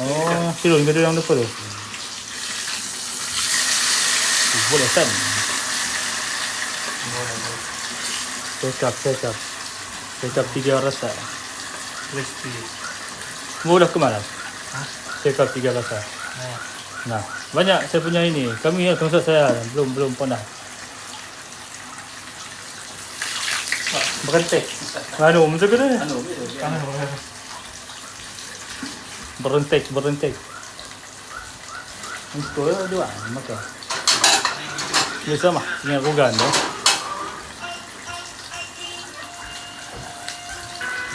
Oh, silun ke dalam depan tu. Boleh kan? Sekap 3 rasa. crispy. Semua dah kemas dah. Hah? Check up 3 pasal. Oh. Nah, banyak saya punya ini. Kami ya, termasuk saya belum pernah. Berentek. Anu, macam mana? Kanan boleh. Berentek. Itu dua makan. Ini sama dengan rogan tu.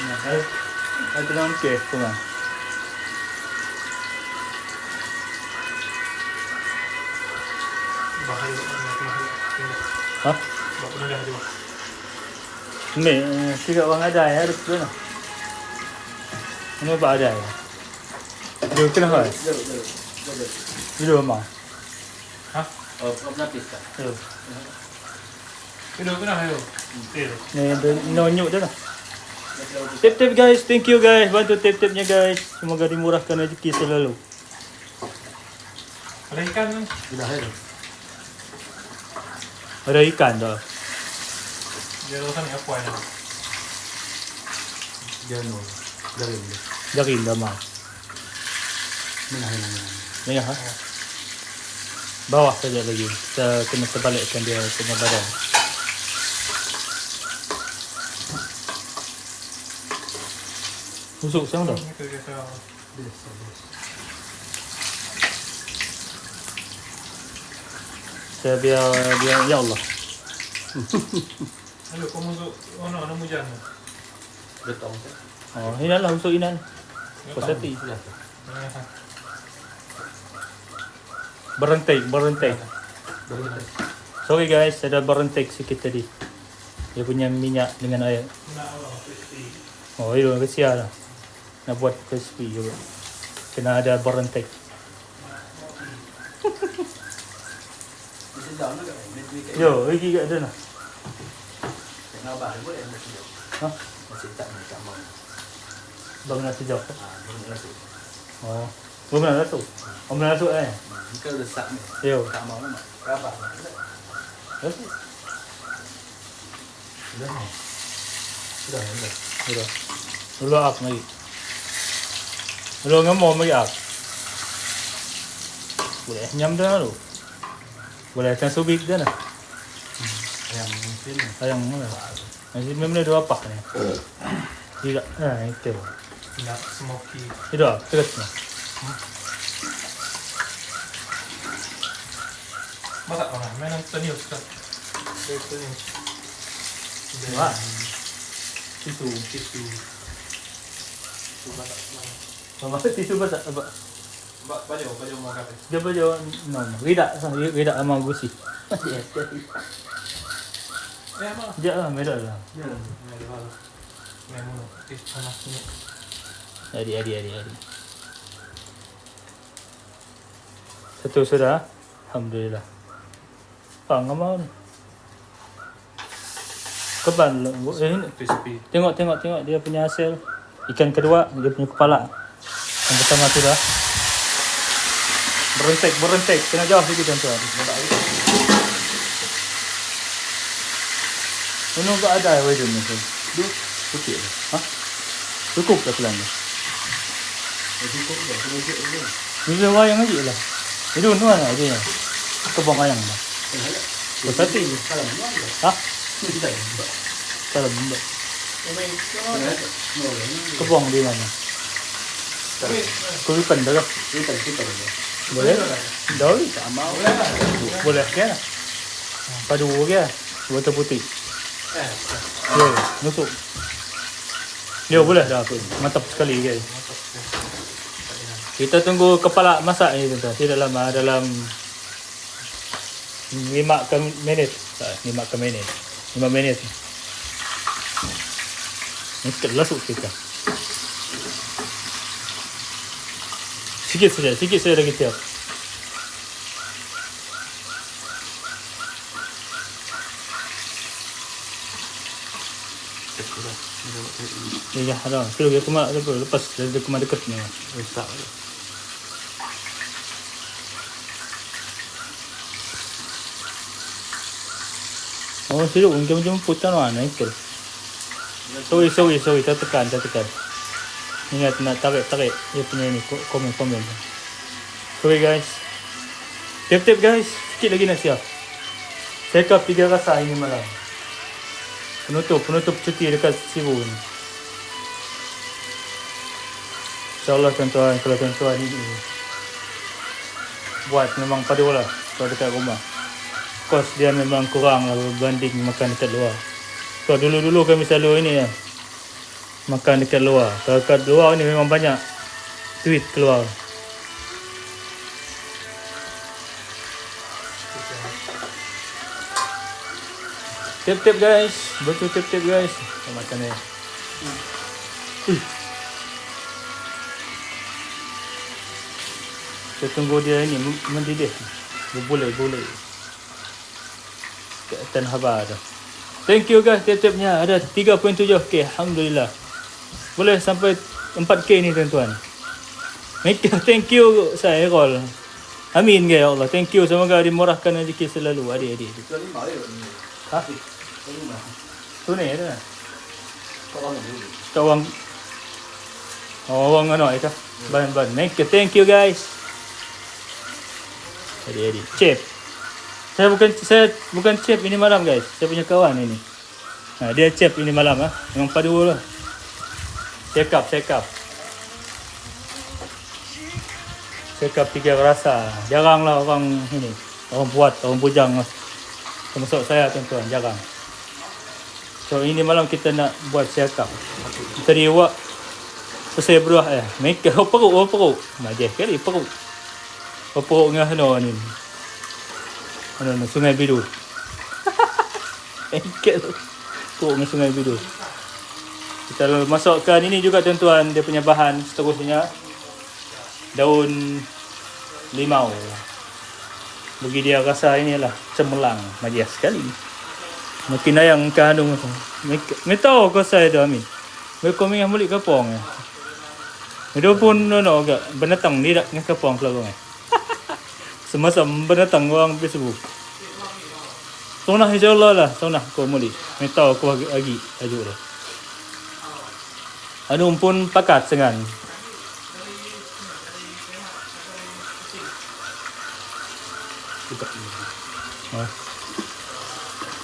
Nah, saya dalam kes tu kan. Bahaya. Ha? Buat mudah tu. Ni, tiga orang ada ya, ada tu nah. Ini apa ada ya? Dia kena hai. Video mah. Ha? Tu. Tidur ke nak ayo? Tidur. Ni nonyuk tu lah. Tip guys, thank you guys. Bantu tip-tipnya guys. Semoga dimurahkan rezeki selalu. Ada ikan kan? Ada ikan dah. Dia rasa ni apa ni? Dari dah mah. Ni ha. Bawah saja lagi. Kita kena terbalikkan dia punya badan. Busuk sang dah. Itu dia tahu. Saya biar ya Allah. Ayo kau masuk ono mujan. Oh, ini lah busuk inan. Posati. Berentek. Sorry guys, ada berentek sikit tadi. Dia punya minyak dengan air. Oh, itu kesian lah. Nak buat crispy juga. Kena ada berentek. Yo, lagi kat ada nak. Ha? Bang nak sejak. Oh. Belum nak masuk. Belum nak masuk eh. Yo. Sudah. Dulu up lagi. Dulu ngemom lagi up. Boleh nyam dah lu. Boleh kan subik dah nah. Ayam mana? Masih memang ada apa ni? Tidak. Itu. Nak smoky. Itu terusnya. Masak mana? Mana tenius kan? Tenius. Wah. Tisu. Mama tisu basah apa? Baju mau kape. Dia baju no. Rida sama gusi. Mana? Dia lah merah lah. Memang sama ni. Adi. Satu sudah. Alhamdulillah. Ngamal ni. Keban ini. Crispy. Tengok dia punya hasil. Ikan kedua, dia punya kepala. Yang pertama tu dah. Berentek. Kena jauh sikit tuan-tuan. Ini tak ada wajan ni. Cukup. Ha? Cukup dah pelan ni. Ini wayang aja lah. Itu nuan aja ya. Kebong ayam dah. Posati. Ha? Kalau benda. Kebong di mana? Kulipan dah. Boleh? Dah. Boleh ke? Padu ke? Buat putih. Ya, nusuk. Ya boleh dah tu. Mantap sekali guys. Kita tunggu kepala masak ni tuan-tuan. Tidak lama, dalam 5 minit. 5 minit. Ini sikit lasuk kita. Sikit saja lagi tiap. Ya, ada. Kalau dia kemak lepas dia kemak dekat ni. Oh, sirup macam putan mana ikut. Sorry, tak tekan. Ingat nak tarik dia punya ni komen. Okay guys. Tip guys, sikit lagi nak siap. Sekap 3 rasa ini malam. Penutup cuti dekat Sibu ni. InsyaAllah tuan-tuan, kalau tuan-tuan ini buat memang padu lah kalau dekat rumah. Kos dia memang kurang lah berbanding makan dekat luar. So dulu kami selalu ini ya, makan dekat luar. Kalau dekat luar ni memang banyak duit keluar. Tip guys, betul tip guys. Makan ni. Kita tunggu dia ini mendidih. Boleh. Keatan habar dah. Thank you guys, tip-tipnya ada 3.7k. Alhamdulillah. Boleh sampai 4k ni tuan-tuan. Thank you saya Errol. Amin ya Allah. Thank you, semoga dimurahkan rezeki selalu adik-adik. Ha? Tu ni ada. Kawang. Orang ano ito. Ban. Thank you guys. Adik-adik. Chef. Saya bukan chef ini malam guys. Saya punya kawan ini. Dia chef ini malam Memang padu lah. Sekap. Sekap 3 rasa. Jaranglah orang ini. Orang buat, orang bujang termasuk saya tuan-tuan, jarang. So ini malam kita nak buat sekap. Tadi awak saya beruah mereka peruk. Majeh kali peruk. Peruk dengan ni. Sungai Bidu. Engkel. Peruk dengan Sungai Bidu. Kita masukkan ini juga tuan-tuan, dia punya bahan seterusnya. Daun limau. Bagi dia rasa inilah cemerlang, majias sekali. Makin ayang kandung tu. Metau kau saya dah amin. Mereka mengah mulik kapong Itu pun agak benatang ni dak dengan kapong kelabang Semasa benatang orang Facebook. Sonah insya-Allah lah, sonah kau mulik. Metau kau lagi ajuk dah. Anu pun pakat sengan.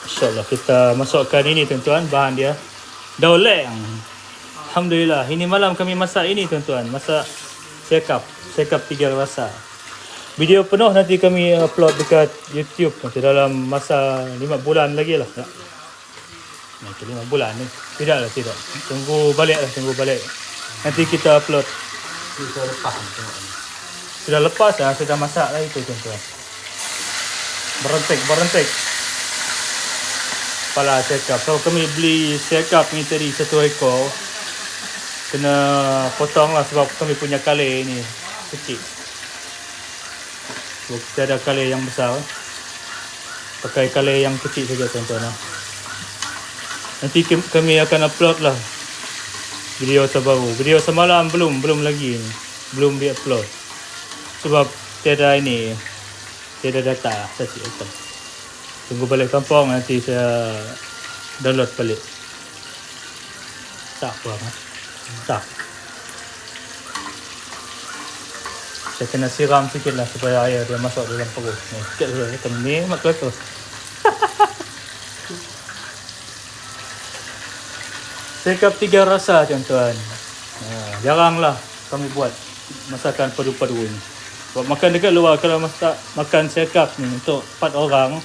InsyaAllah kita masukkan ini tuan-tuan, bahan dia daun leng. Alhamdulillah, ini malam kami masak ini tuan-tuan, masak sekap 3 rasa. Video penuh nanti kami upload dekat YouTube nanti dalam masa 5 bulan lagi lah. Nanti 5 bulan ni. Tidak. Tunggu balik. Nanti kita upload. Sudah lepas dah, sudah masak lah itu tuan-tuan. Berentek kepala sekap. So kami beli sekap ni tadi 1 ekor. Kena potong lah sebab kami punya kaleng ni kecil. So, kita ada kaleng yang besar. Pakai kaleng yang kecil saja tuan-tuan. Nanti kami akan upload lah video terbaru. Video semalam belum lagi ni. Belum di-upload. Sebab tiada data. Tunggu balik kampung nanti saya download balik. Tak apa. Tak. Saya kena siram sikit lah supaya air dia masuk dalam perut. Sikit dulu. Ni mak keletus. Sekap 3 rasa tuan-tuan. Jaranglah kami buat masakan padu-padu ni. Buat makan dekat luar, kalau makan sekap ni untuk 4 orang,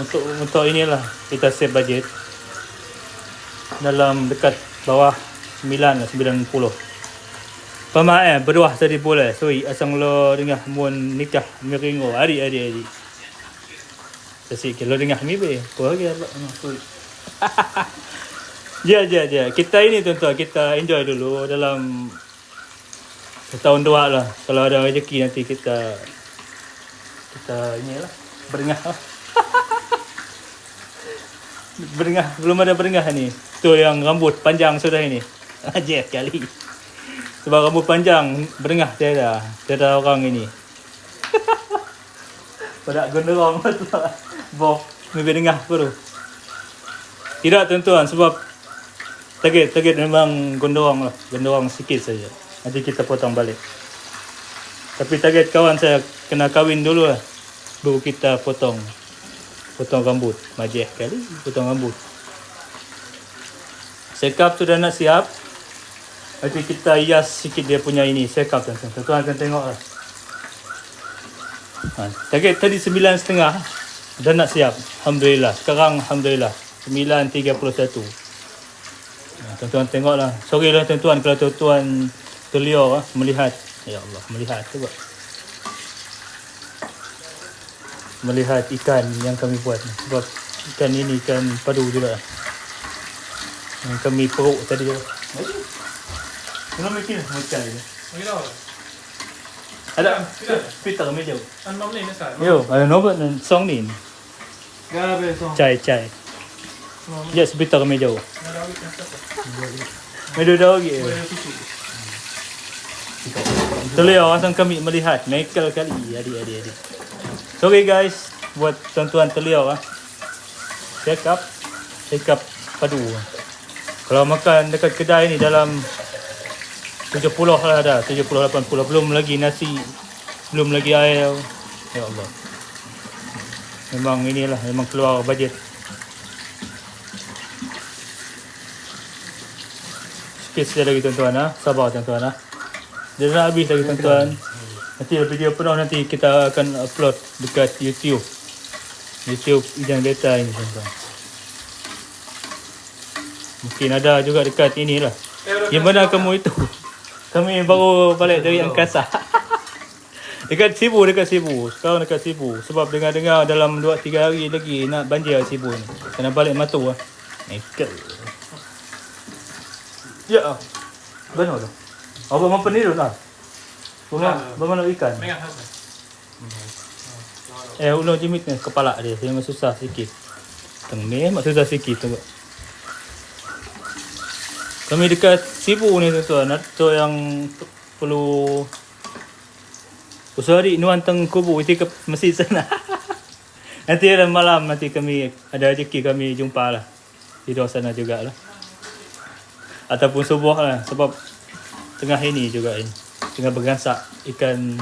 untuk inilah kita save budget dalam dekat bawah 90. Pama berdua tadi boleh. So asang lo dengar mun nikah miringo adik. Kasi kalau dengar mi be, ko lagi Allah. Ya. Kita ini tuan-tuan, kita enjoy dulu dalam setahun 2 lah. Kalau ada rezeki nanti kita inilah berengah. Berengah, belum ada berengah ni. Tu yang rambut panjang sudah ini. Ajar kali. Sebab rambut panjang berengah tiada orang ini. Pada gondorong tu. Boh, mi berengah baru. Tidak tuan-tuan, sebab Target memang gondorong lah. Gondorong sikit saja. Nanti kita potong balik. Tapi target kawan saya kena kahwin dulu lah. Baru kita potong rambut. Majih kali potong rambut. Sekap sudah nak siap. Nanti kita hias sikit dia punya ini. Sekap tuan-tuan. Tuan-tuan akan tengok lah. Target tadi 9.30. Dah nak siap. Alhamdulillah. Sekarang Alhamdulillah. 9.31. Tuan-tuan tengok lah. Sorry lah tuan-tuan kalau tuan-tuan terliur melihat. Ya Allah, melihat tu buat. Melihat ikan yang kami buat. Sebab ikan ini ikan padu juga. Yang kami peruk tadi. Belum mikir macam ni. Bagi tahu. Ada pita kami jauh. An mam ni nasa. Yo, ada nombor song ni. Gabe song. Chai. Ya, sepita kami jauh. Ada awit nasa. Medu dah lagi. Boleh susu. Terlihat orang kami melihat Michael kali adik. Sorry guys buat tuan-tuan terlihat Sekap padu. Kalau makan dekat kedai ni dalam 70 lah dah, 70-80. Belum lagi nasi, belum lagi air. Ya Allah. Memang inilah, memang keluar bajet. Sikit saja lagi tuan-tuan sabar tuan-tuan Dia dah habis lagi tuan-tuan. Nanti video penuh nanti kita akan upload dekat YouTube Ijang Data ini tuan-tuan. Mungkin ada juga dekat inilah. Gimana kamu itu? Kami baru balik dari angkasa. Dekat Sibu. Sekarang dekat Sibu. Sebab dengar-dengar dalam 2-3 hari lagi nak banjir Sibu ni. Kena balik Matu Nekat. Ya. Benar tu. Apa mampu ni tu lah? Bagaimana ikan? Mengat apa? Ulang jimit ni kepala dia. Memang susah sikit. Tengah mak susah sikit tu. Kami dekat Sibu ni tuan-tuan. Tu yang perlu Usahari nuan teng kubu nanti ke masjid sana. Nanti dalam malam nanti kami ada rezeki kami jumpa lah. Tidur sana jugalah. Ataupun subuh lah. Sebab tengah ini juga ini. Tengah bergansak ikan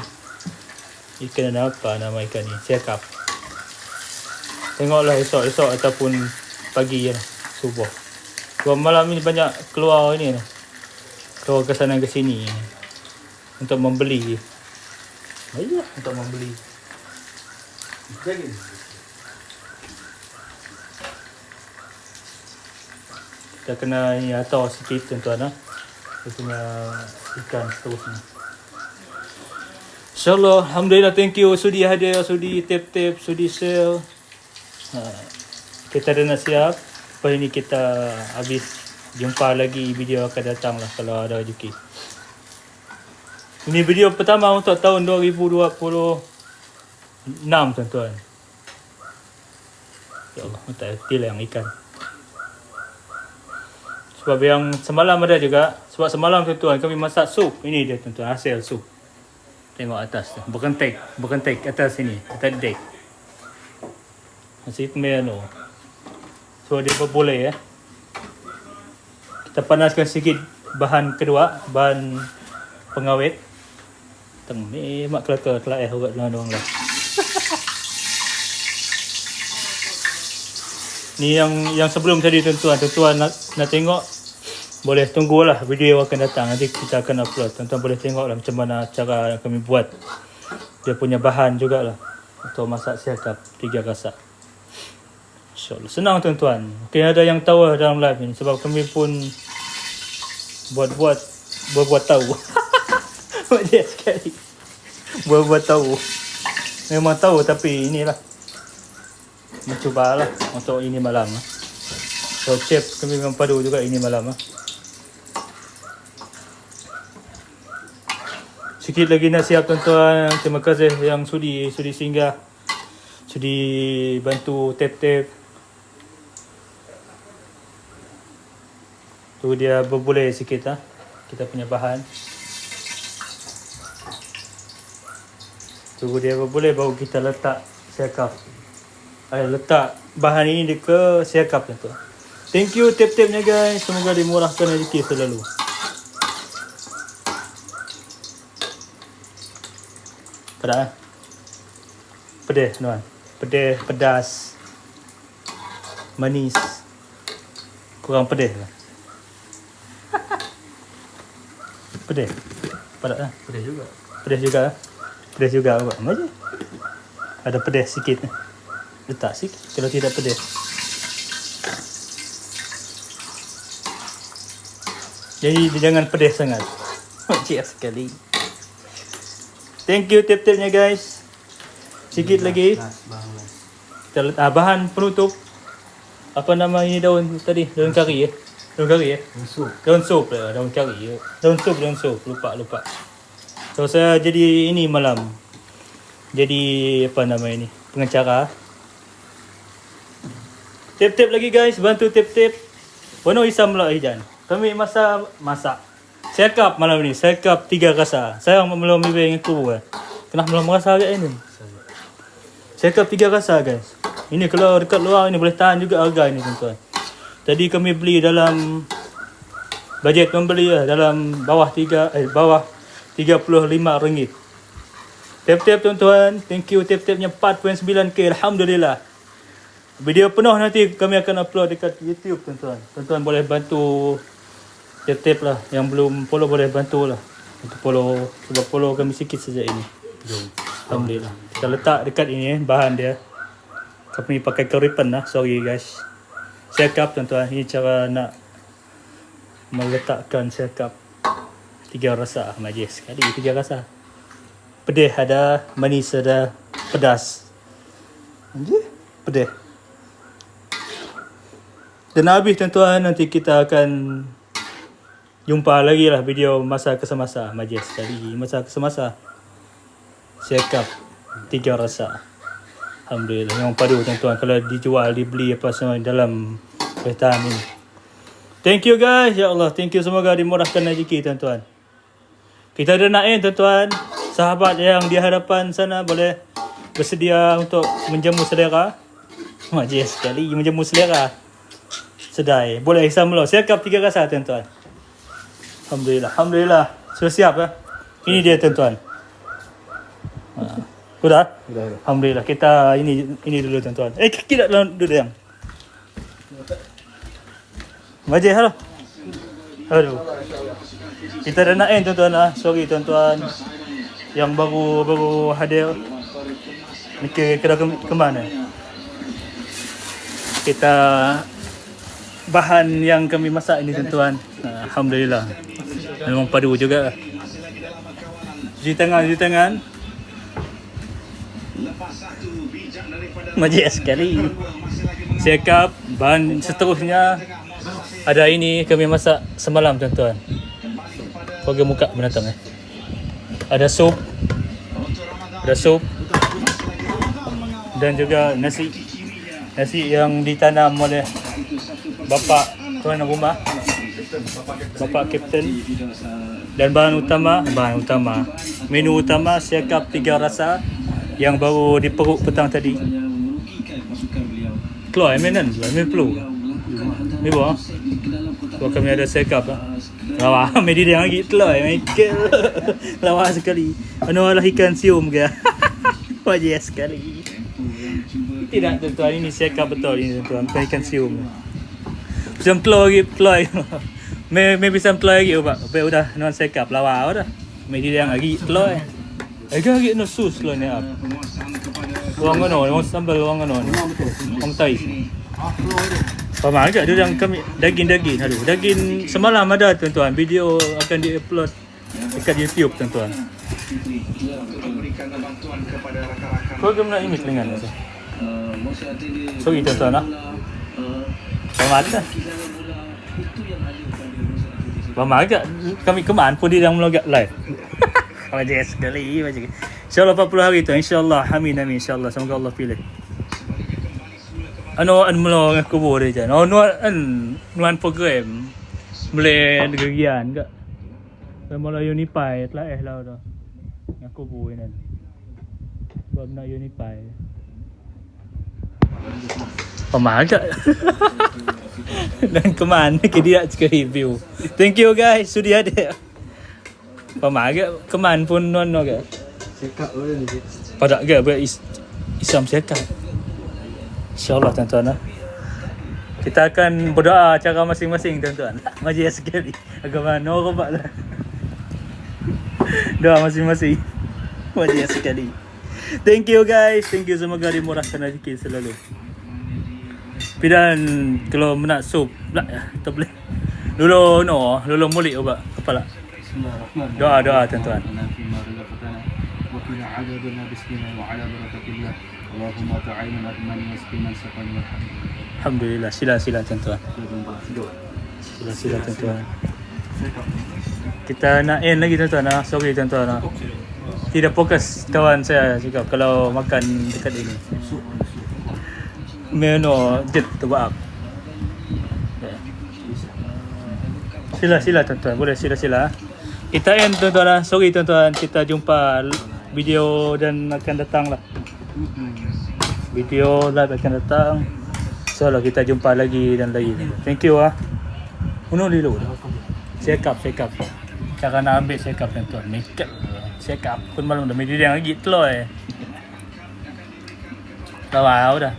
apa nama ikan ni? Sekap. Tengoklah esok ataupun pagi lah. Subuh. Sebab malam ni banyak keluar ini lah. Keluar ke sana ke sini. Untuk membeli. Ayah untuk membeli. Kita kena ni atur sikit tuan-tuan Dia punya ikan seterusnya. InsyaAllah, Alhamdulillah, thank you sudi hadir, sudi tap-tap, sudi share. Kita dah nak siap. Lepas ni kita habis jumpa lagi video akan datang lah kalau ada rezeki. Ini video pertama untuk tahun 2026 tuan-tuan. Ya Allah, tak erti lah yang ikan. Sebab yang semalam ada juga. Sebab semalam tuan-tuan kami masak sup. Ini dia tuan-tuan, hasil sup. Tengok atas tu. Berkentek atas sini. Atas dek. Masih pembayano. So dia boleh Kita panaskan sikit bahan kedua. Bahan pengawet. Mak kelakar urat dalam doang lah. Ni yang sebelum tadi tuan-tuan nak tengok, boleh tunggulah video akan datang. Nanti kita akan upload. Tuan-tuan boleh tengoklah macam mana cara yang kami buat. Dia punya bahan jugalah untuk masak sekap 3 rasa. InsyaAllah. Senang tuan-tuan. Mungkin ada yang tahu dalam live ni sebab kami pun buat tahu. Dia sekali buat tahu. Memang tahu tapi inilah mencubalah untuk ini malam. So chef kami memang padu juga ini malam. Sikit lagi nak siap tuan-tuan. Terima kasih yang sudi singgah, sudi bantu tap-tap. Tu dia berbulai sikit kita punya bahan. Tunggu dia boleh baru kita letak sekap. Letak bahan ini ke sekap tu. Thank you tip-tipnya guys. Semoga dimurahkan rezeki selalu. Pedas. Pedas tuan. Pedas, pedas. Manis. Kurang pedas lah. Pedas. Pedas lah. Pedas juga. Pedas juga lah. Pedas juga buat apa je. Ada pedas sikit. Letak sikit kalau tidak pedas. Jadi jangan pedas sangat. Cheers sekali. Thank you tip-tipnya guys. Sikit lagi. Kita letak bahan penutup. Apa nama ini daun tadi? Daun kari ya? Daun kari ya? Daun sup lah. Daun kari ya? Daun sup. Lupa. So saya jadi ini malam. Jadi apa nama ini? Pengacara. Tip-tip lagi guys. Bantu tip-tip. Warna Isam lah Ijan. Kami masak. Sekap malam ni. Sekap 3 rasa. Saya belum ambil dengan aku. Kenapa belum rasa agak ini? Sekap 3 rasa guys. Ini kalau dekat luar ini boleh tahan juga harga ini tuan-tuan. Tadi kami beli dalam bajet membeli lah dalam bawah RM35. Tip-tip tuan-tuan. Thank you tip-tipnya 4.9k. Alhamdulillah. Video penuh nanti kami akan upload dekat YouTube tuan-tuan. Tuan-tuan boleh bantu tip-tip lah. Yang belum follow boleh bantu lah. Untuk follow. Sebab follow kami sikit saja ini. Alhamdulillah. Kita letak dekat ini bahan dia. Kami pakai keripan lah. Sorry guys. Sekap tuan-tuan. Ini cara nak meletakkan sekap 3 rasa. Majlis sekali 3 rasa. Pedih ada. Manis ada. Pedas. Pedih. Dan habis tuan-tuan, nanti kita akan jumpa lagi lah video masa ke semasa. Majlis sekali masa ke semasa. Sekap 3 rasa. Alhamdulillah. Yang padu tuan-tuan. Kalau dijual, dibeli apa semua dalam kereta ini. Thank you guys. Ya Allah. Thank you. Semoga dimurahkan rezeki tuan-tuan. Kita ada naik tuan-tuan. Sahabat yang di hadapan sana boleh bersedia untuk menjamu selera. Majlis sekali menjamu selera. Sedai. Boleh Isam lo. Sekap 3 rasa tuan-tuan. Alhamdulillah. Sudah siap lah. Ini dia tuan-tuan. Sudah? Alhamdulillah. Kita ini dulu tuan-tuan. Kaki tak duduk yang. Majlis halo. Aduh. Kita dah nak tuan-tuan lah. Sorry tuan-tuan. Yang baru hadir. Ni kira ke mana? Kita bahan yang kami masak ini tuan-tuan. Alhamdulillah. Memang padu juga. Cuci tangan. Majlis sekali. Sekap. Bahan seterusnya. Ada ini kami masak semalam tuan-tuan. Bagi muka menatang Ada sup. Dan juga nasi. Nasi yang ditanam oleh Bapak tuan rumah, Bapak Kapten. Dan menu utama sekap 3 rasa yang baru diperuk petang tadi. Keluar mainan, main peluh. Ni buah. Buat kami ada sekap lah. Lawa, medi dia lagi telur, Michael. Lawa sekali. Anu ikan sium ke? Wajib sekali. Tidak tuan-tuan, ini sekap betul ini tuan-tuan. Bukan ikan sium. Pisang telur lagi. May pisang telur lagi pak. Apa udah non sekap lawa dah. May dia lagi telur. Lagi no sus telur ni apa. Orang mana? Orang sambal orang mana? Orang Thai. Paman agak dia yang kami daging. Aduh, daging semalam ada tuan-tuan. Video akan di-upload dekat YouTube tuan-tuan. Kau nak image dengan apa? Sorry tuan-tuan lah. Paman ada. Paman agak kami keman pun dia yang melogak live. Wajib sekali. InsyaAllah 40 hari tu. InsyaAllah. Amin. InsyaAllah. Semoga Allah pilih. Ano melo dengan kubur dia je. Nuan program. Boleh negerian ke. Mula Unify telah lah dah. Dengan kubur ni. Sebab nak Unify. Paman agak. Dan keman dia nak cakap review. Thank you guys sudi ada. Pamah ke keman pun nono ke. Cakap boleh ni. Pada ke Islam cakap. InsyaAllah tuan-tuan lah. Kita akan berdoa cara masing-masing tuan-tuan. Majlis sekali. Agama no robak lah. Doa masing-masing. Majlis sekali. Thank you guys. Thank you, semoga dimurahkan rezeki selalu. Pidan kalau nak sup pula ya, tak boleh. Dulu mulik ubah kepala. Doa tuan-tuan. Alhamdulillah, sila tuan-tuan. Sila tuan-tuan. Kita nak end lagi tuan-tuan. Sorry tuan-tuan. Tidak fokus kawan saya cakap kalau makan dekat ini. Menu jet tebak. Sila tuan-tuan. Boleh sila. Kita end tuan-tuan. Sorry tuan-tuan. Kita jumpa video dan akan datang lah. Video live akan datang. So lah kita jumpa lagi dan lagi. Thank you ah. Uno dulu. Check up. Cara nak ambil check up tuan-tuan. Make up. Check up. Pun malam dah media yang lagi telur Tahu dah.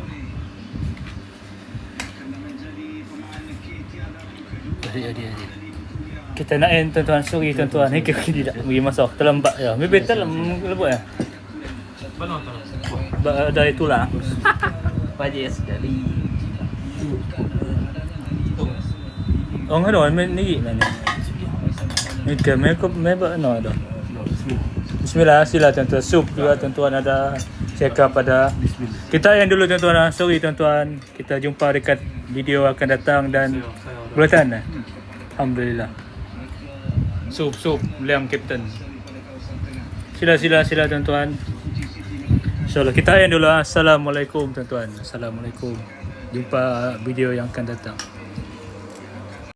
Jadi. Kita nak end tuan-tuan. Sorry tuan-tuan. Ni kita tidak pergi masuk. Terlambat ya. Maybe terlambat ya. Dari tulang. Majlis sekali. Oh ngado ni mana? Ni ke makeup member ada. Bismillah, sila tuan-tuan. Sup juga tuan-tuan ada. Check up ada. Kita yang dulu tuan-tuan. Sorry tuan-tuan. Kita jumpa dekat video akan datang dan bulatan. Alhamdulillah. Sup Liam Captain. Sila tuan-tuan. InsyaAllah kita yang dulu. Assalamualaikum tuan-tuan. Assalamualaikum. Jumpa video yang akan datang.